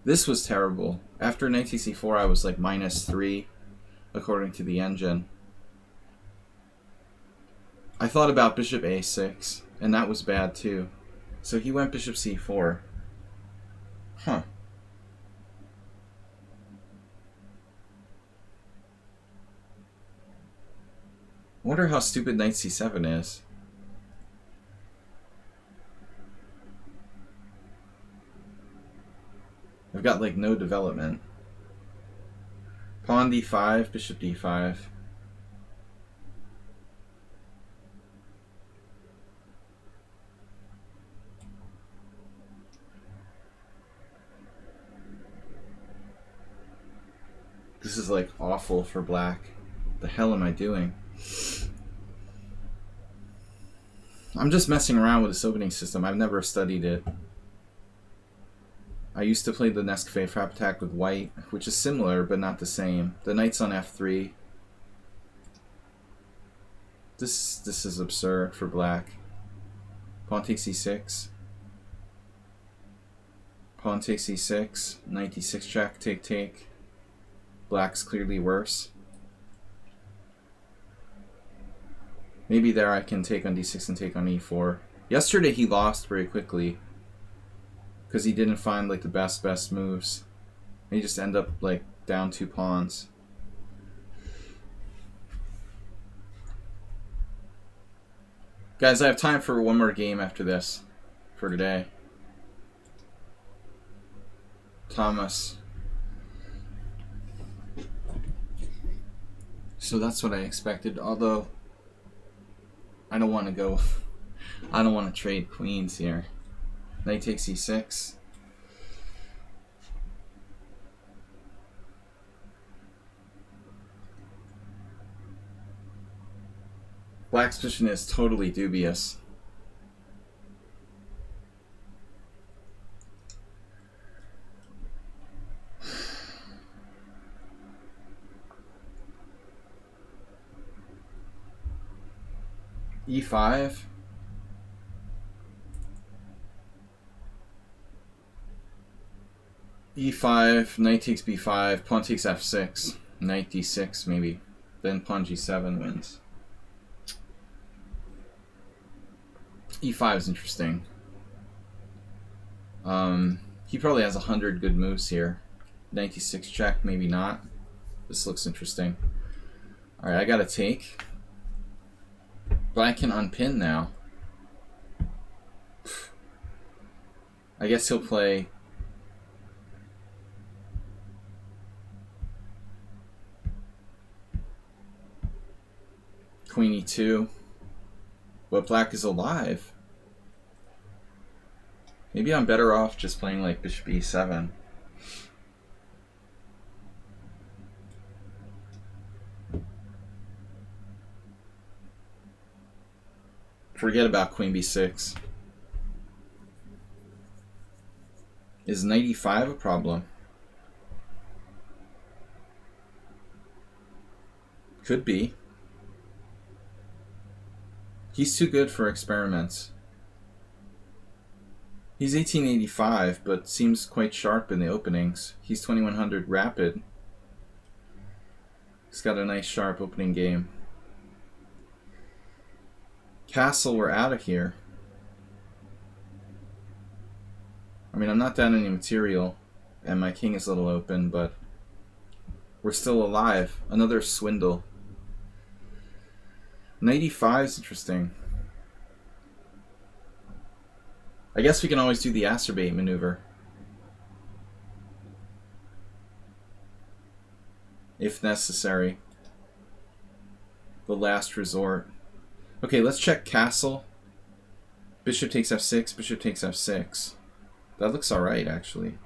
This was terrible. After knight takes c4, I was like -3, according to the engine. I thought about bishop a6, and that was bad too. So he went bishop c4. Huh. I wonder how stupid knight c7 is. I've got like no development. Pawn d5, bishop d5. This is like awful for black. The hell am I doing? I'm just messing around with this opening system. I've never studied it. I used to play the Nescafe Frap attack with white, which is similar but not the same. The knight's on f3. This is absurd for black. Pawn takes e6. Pawn takes e6. Knight d6 check. Take, take. Black's clearly worse. Maybe there I can take on d6 and take on e4. Yesterday he lost very quickly because he didn't find like the best moves. And he just ended up like down 2 pawns. Guys, I have time for one more game after this for today. Thomas. So that's what I expected, although I don't want to go. I don't want to trade queens here. Knight takes e6. Black's position is totally dubious. e5. e5, knight takes b5, pawn takes f6, knight d6 maybe, then pawn g7 wins. e5 is interesting. He probably has 100 good moves here. Knight d6 check, maybe not. This looks interesting. Alright, I gotta take. But I can unpin now. I guess he'll play Queen e2. But black is alive. Maybe I'm better off just playing like bishop e7. Forget about queen b6. Is knight e5 a problem? Could be. He's too good for experiments. He's 1885, but seems quite sharp in the openings. He's 2100 rapid. He's got a nice sharp opening game. Castle, we're out of here. I mean, I'm not down any material, and my king is a little open, but we're still alive. Another swindle. Knight e5 is interesting. I guess we can always do the acerbate maneuver. If necessary. The last resort. Okay, let's check castle. Bishop takes f6, bishop takes f6. That looks alright, actually.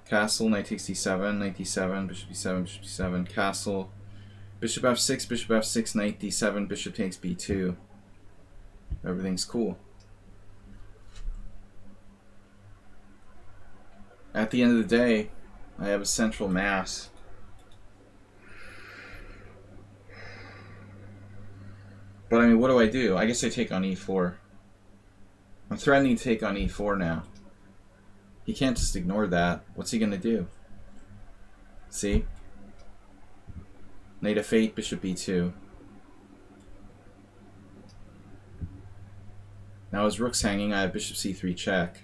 Castle, knight takes d7, knight d7, bishop d7, bishop d7, castle, bishop f6, knight d7, bishop takes b2. Everything's cool. At the end of the day, I have a central mass. But I mean, what do? I guess I take on e4. I'm threatening to take on e4 now. He can't just ignore that. What's he going to do? See? Knight f8, bishop b2. Now his rook's hanging. I have bishop c3 check.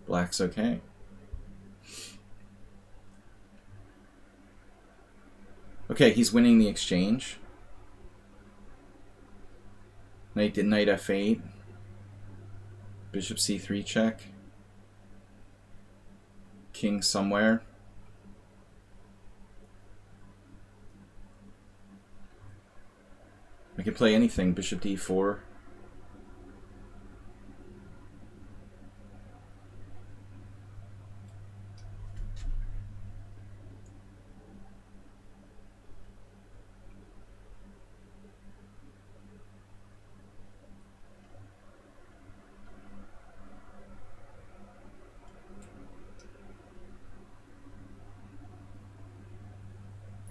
Black's okay. Okay, he's winning the exchange. Knight f8. Bishop c3 check. King somewhere. I can play anything. Bishop d4.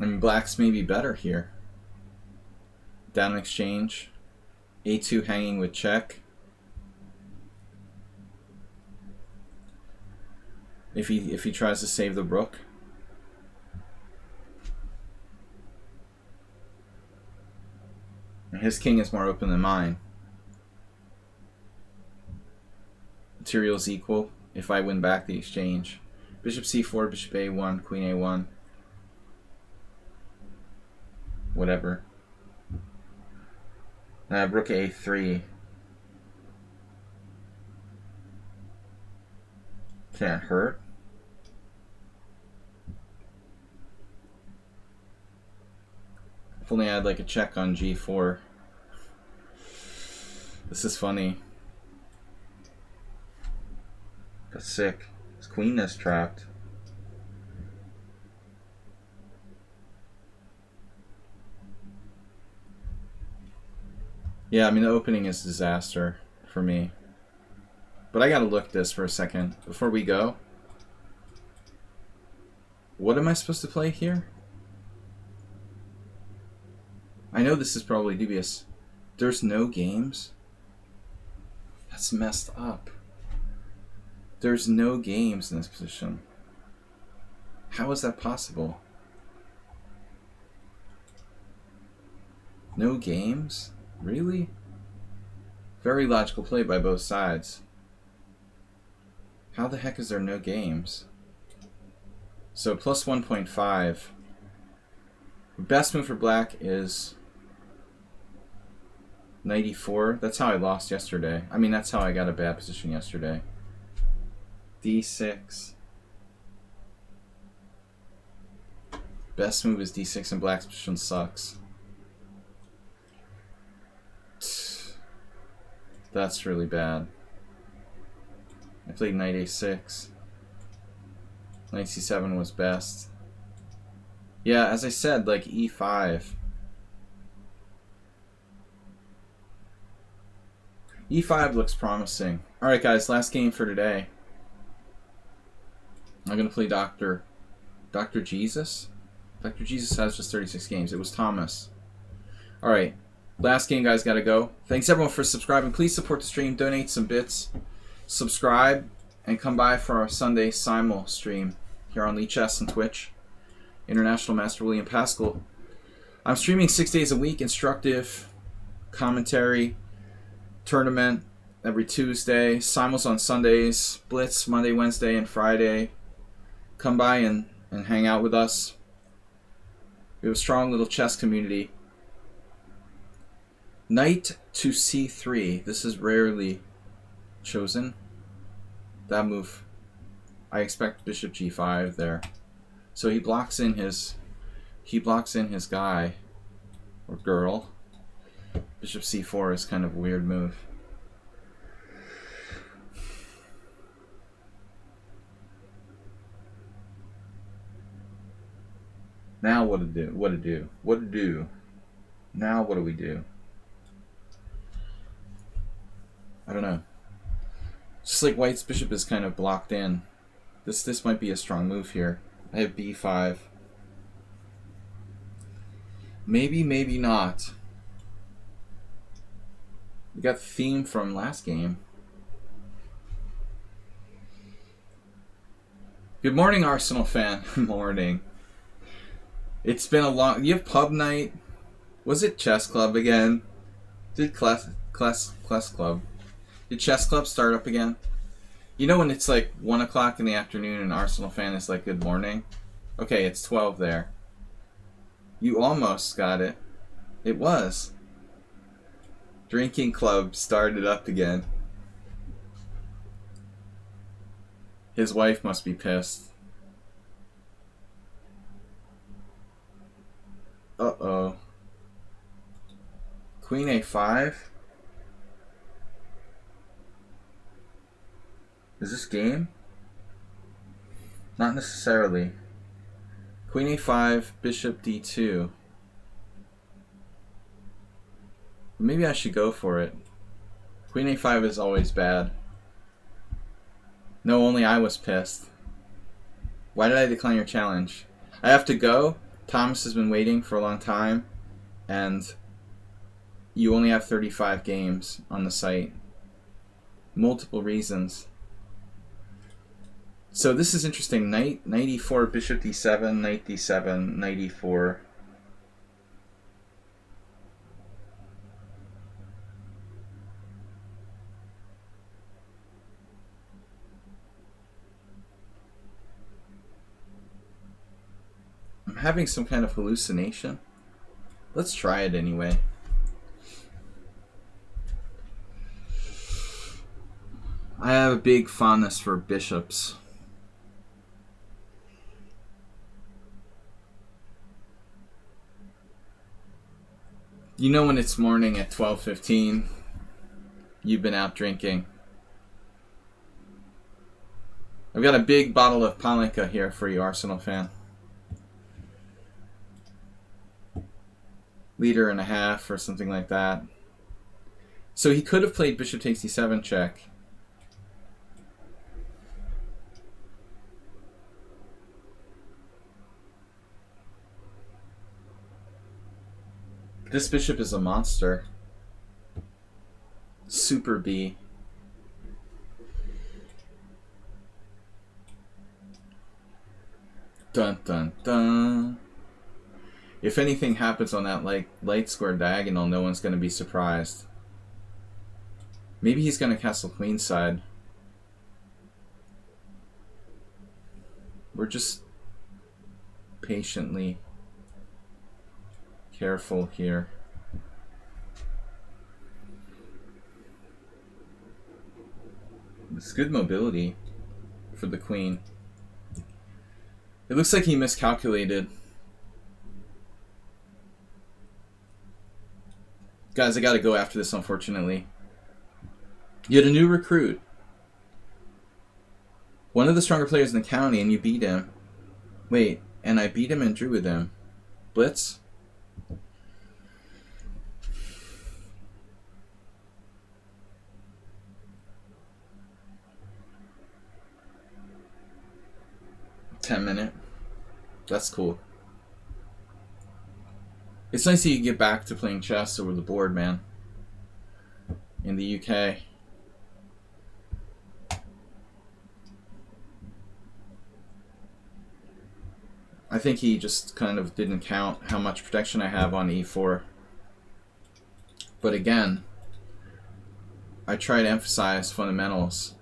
I mean, black's maybe better here. Down exchange. a2 hanging with check. If he tries to save the rook. His king is more open than mine. Material's equal if I win back the exchange. Bishop c4, bishop a1, queen a1. Whatever. And I have rook a3. Can't hurt. If only I had like a check on g4. This is funny. That's sick. His queen is trapped. Yeah, I mean, the opening is a disaster for me. But I gotta look at this for a second before we go. What am I supposed to play here? I know this is probably dubious. There's no games? That's messed up. There's no games in this position. How is that possible? No games? Really? Very logical play by both sides. How the heck is there no games? So plus 1.5. Best move for black is knight e4. That's how I lost yesterday. I mean, that's how I got a bad position yesterday. d6. Best move is d6 and black's position sucks. That's really bad. I played knight a6. Knight c7 was best. Yeah, as I said, like e5. e5 looks promising. Alright guys, last game for today. I'm going to play Dr. Jesus? Dr. Jesus has just 36 games. It was Thomas. Alright. Last game, guys, gotta go. Thanks everyone for subscribing. Please support the stream, donate some bits, subscribe, and come by for our Sunday simul stream here on lichess and Twitch. International Master William Pascal. I'm streaming 6 days a week, instructive, commentary, tournament every Tuesday, simuls on Sundays, Blitz Monday, Wednesday, and Friday. Come by and hang out with us. We have a strong little chess community. Knight to c3. This is rarely chosen. That move. I expect bishop g5 there. So he blocks in his guy or girl. Bishop c4 is kind of a weird move. Now what to do? What to do? What to do? Now what do we do? I don't know. Just like White's bishop is kind of blocked in. This might be a strong move here. I have b5. Maybe, maybe not. We got the theme from last game. Good morning, Arsenal fan. Morning. It's been a long... You have pub night? Was it chess club again? Did class club? Did chess club start up again? You know when it's like 1 o'clock in the afternoon and Arsenal fan is like, good morning? Okay, it's 12 there. You almost got it. It was. Drinking club started up again. His wife must be pissed. Uh-oh. Queen a5? Is this game? Not necessarily. Queen a5, bishop d2. Maybe I should go for it. Queen a5 is always bad. No, only I was pissed. Why did I decline your challenge? I have to go. Thomas has been waiting for a long time, and you only have 35 games on the site. Multiple reasons. So this is interesting. Knight e4, bishop d7, knight d7, knight e4. I'm having some kind of hallucination. Let's try it anyway. I have a big fondness for bishops. You know when it's morning at 12:15, you've been out drinking. I've got a big bottle of Palinka here for you, Arsenal fan. Liter and a half or something like that. So he could have played bishop takes d7 check. This bishop is a monster. Super B. Dun dun dun. If anything happens on that light square diagonal, no one's going to be surprised. Maybe he's going to castle queenside. We're just patiently careful here. It's good mobility for the queen. It looks like he miscalculated. Guys, I gotta go after this, unfortunately. You had a new recruit. One of the stronger players in the county, and you beat him. Wait, and I beat him and drew with him. Blitz? $10-minute. That's cool. It's nice that you get back to playing chess over the board, man. In the UK. I think he just kind of didn't count how much protection I have on e4. But again, I try to emphasize fundamentals.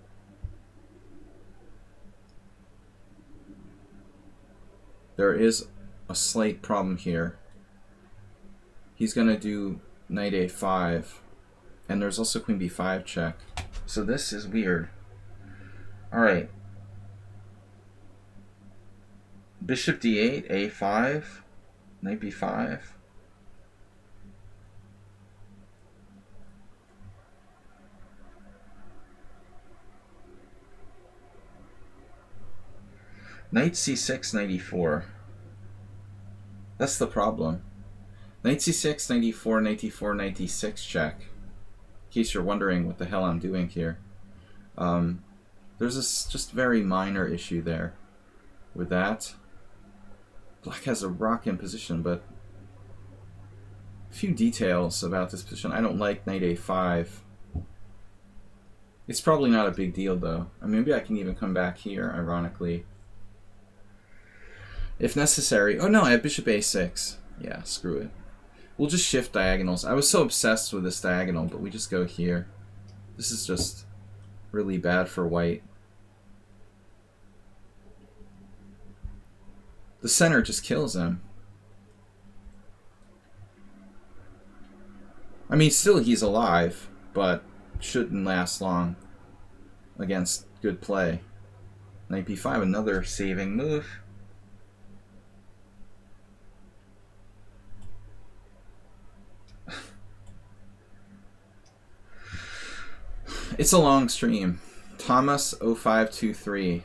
There is a slight problem here. He's going to do knight a5. And there's also queen b5 check. So this is weird. Alright. Bishop d8, a5, knight b5. Knight c6, knight e4. That's the problem. Knight c6, knight e4, knight d4, knight d6 check. In case you're wondering what the hell I'm doing here. There's this just very minor issue there with that. Black has a rock in position, but a few details about this position. I don't like knight a5. It's probably not a big deal, though. Maybe I can even come back here, ironically. If necessary. Oh no, I have bishop a6. Yeah, screw it. We'll just shift diagonals. I was so obsessed with this diagonal, but we just go here. This is just really bad for white. The center just kills him. Still he's alive, but shouldn't last long against good play. Knight b5, another saving move. It's a long stream. Thomas 0523.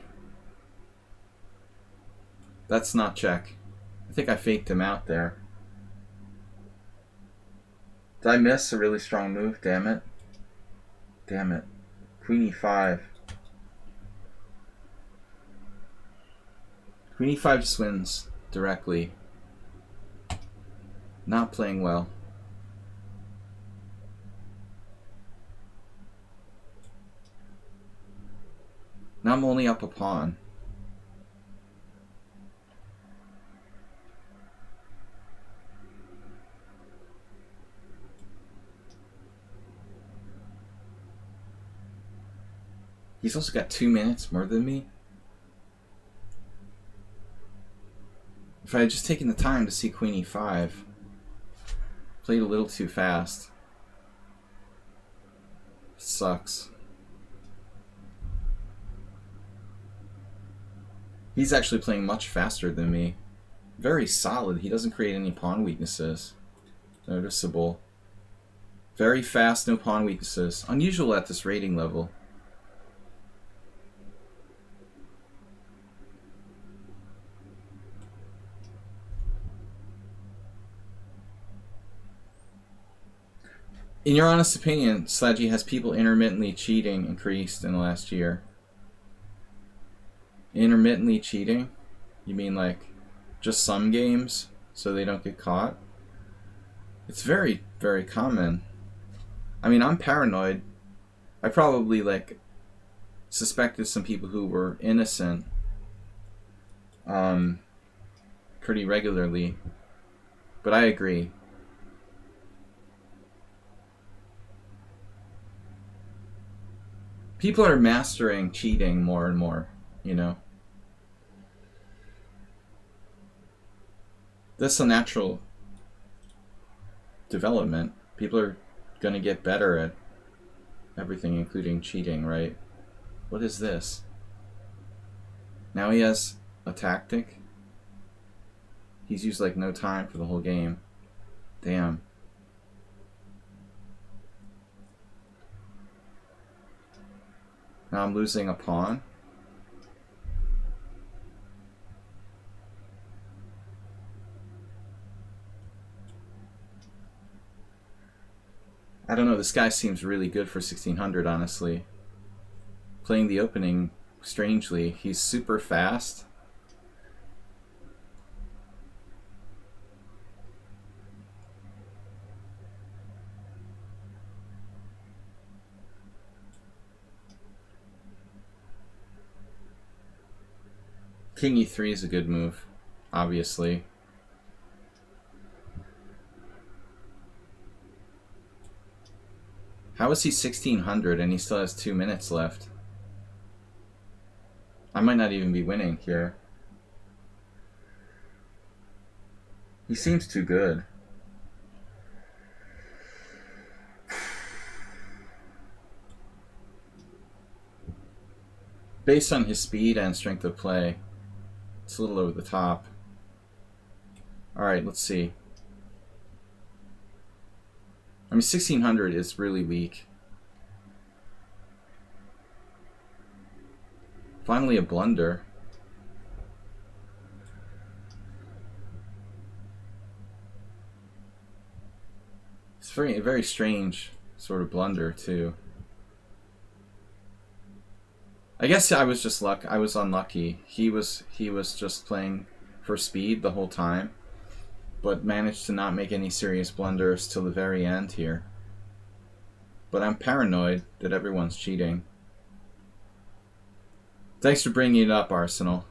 That's not check. I think I faked him out there. Did I miss a really strong move? Damn it. Damn it. Queen e5. Queen e5 just wins directly. Not playing well. Now I'm only up a pawn. He's also got 2 minutes more than me. If I had just taken the time to see Queen e5, played a little too fast. It sucks. He's actually playing much faster than me. Very solid. He doesn't create any pawn weaknesses. Noticeable. Very fast, no pawn weaknesses. Unusual at this rating level. In your honest opinion, Sladgie, has people intermittently cheating increased in the last year? Intermittently cheating? You mean like just some games so they don't get caught? It's very, very common. I'm paranoid. I probably suspected some people who were innocent pretty regularly. But I agree. People are mastering cheating more and more, That's a natural development. People are going to get better at everything, including cheating, right? What is this? Now he has a tactic. He's used no time for the whole game. Damn. Now I'm losing a pawn. I don't know, this guy seems really good for 1600, honestly. Playing the opening strangely. He's super fast. King e3 is a good move, obviously. How is he 1600 and he still has 2 minutes left? I might not even be winning here. He seems too good. Based on his speed and strength of play, it's a little over the top. Alright, let's see. 1600 is really weak. Finally a blunder. a very strange sort of blunder too. I guess I was unlucky. He was just playing for speed the whole time, but managed to not make any serious blunders till the very end here. But I'm paranoid that everyone's cheating. Thanks for bringing it up, Arsenal.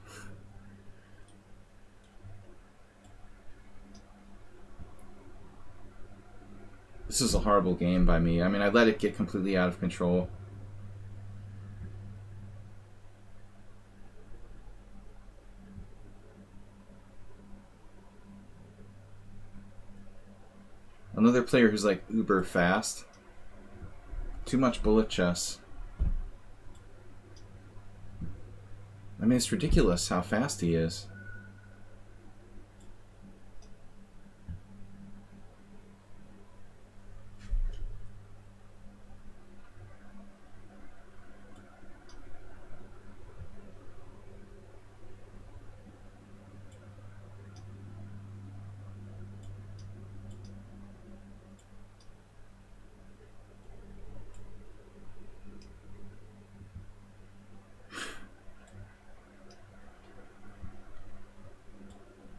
This is a horrible game by me. I mean, I let it get completely out of control. Another player who's like uber fast. Too much bullet chess. I mean, it's ridiculous how fast he is.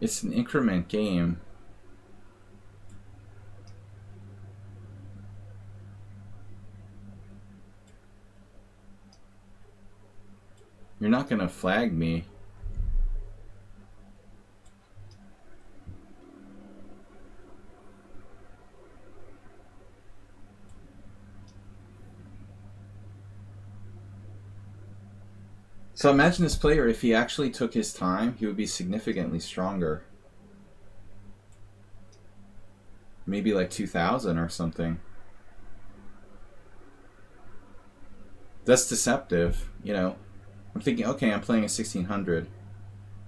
It's an increment game. You're not gonna flag me. So imagine this player, if he actually took his time, he would be significantly stronger. Maybe like 2000 or something. That's deceptive, you know. I'm thinking, okay, I'm playing a 1600.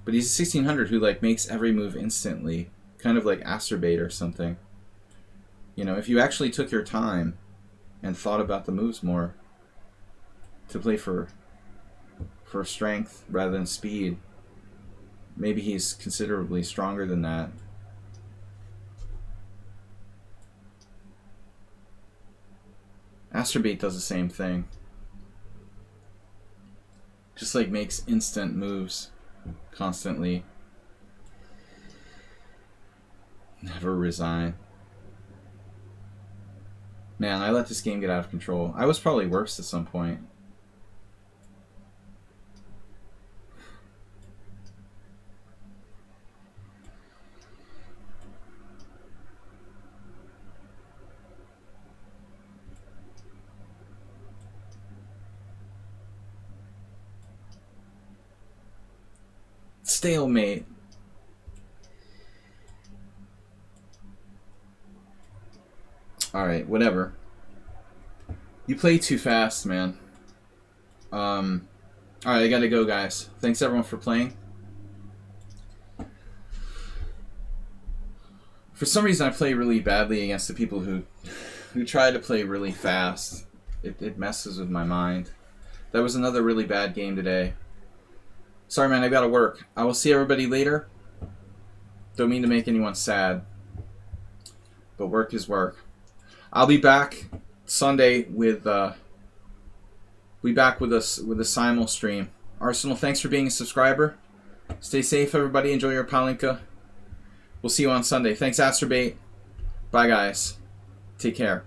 But he's a 1600 who like makes every move instantly. Kind of like acerbate or something. You know, if you actually took your time and thought about the moves more to play for strength rather than speed, maybe he's considerably stronger than that. Acerbate does the same thing. Just like makes instant moves constantly. Never resign. Man, I let this game get out of control. I was probably worse at some point. Stalemate. Alright, whatever. You play too fast, man. Alright, I gotta go, guys. Thanks everyone for playing. For some reason I play really badly against the people who try to play really fast. It messes with my mind. That was another really bad game today. Sorry, man, I gotta work. I will see everybody later. Don't mean to make anyone sad, but work is work. I'll be back Sunday with a simul stream. Arsenal, thanks for being a subscriber. Stay safe, everybody. Enjoy your palinka. We'll see you on Sunday. Thanks, Acerbate. Bye, guys. Take care.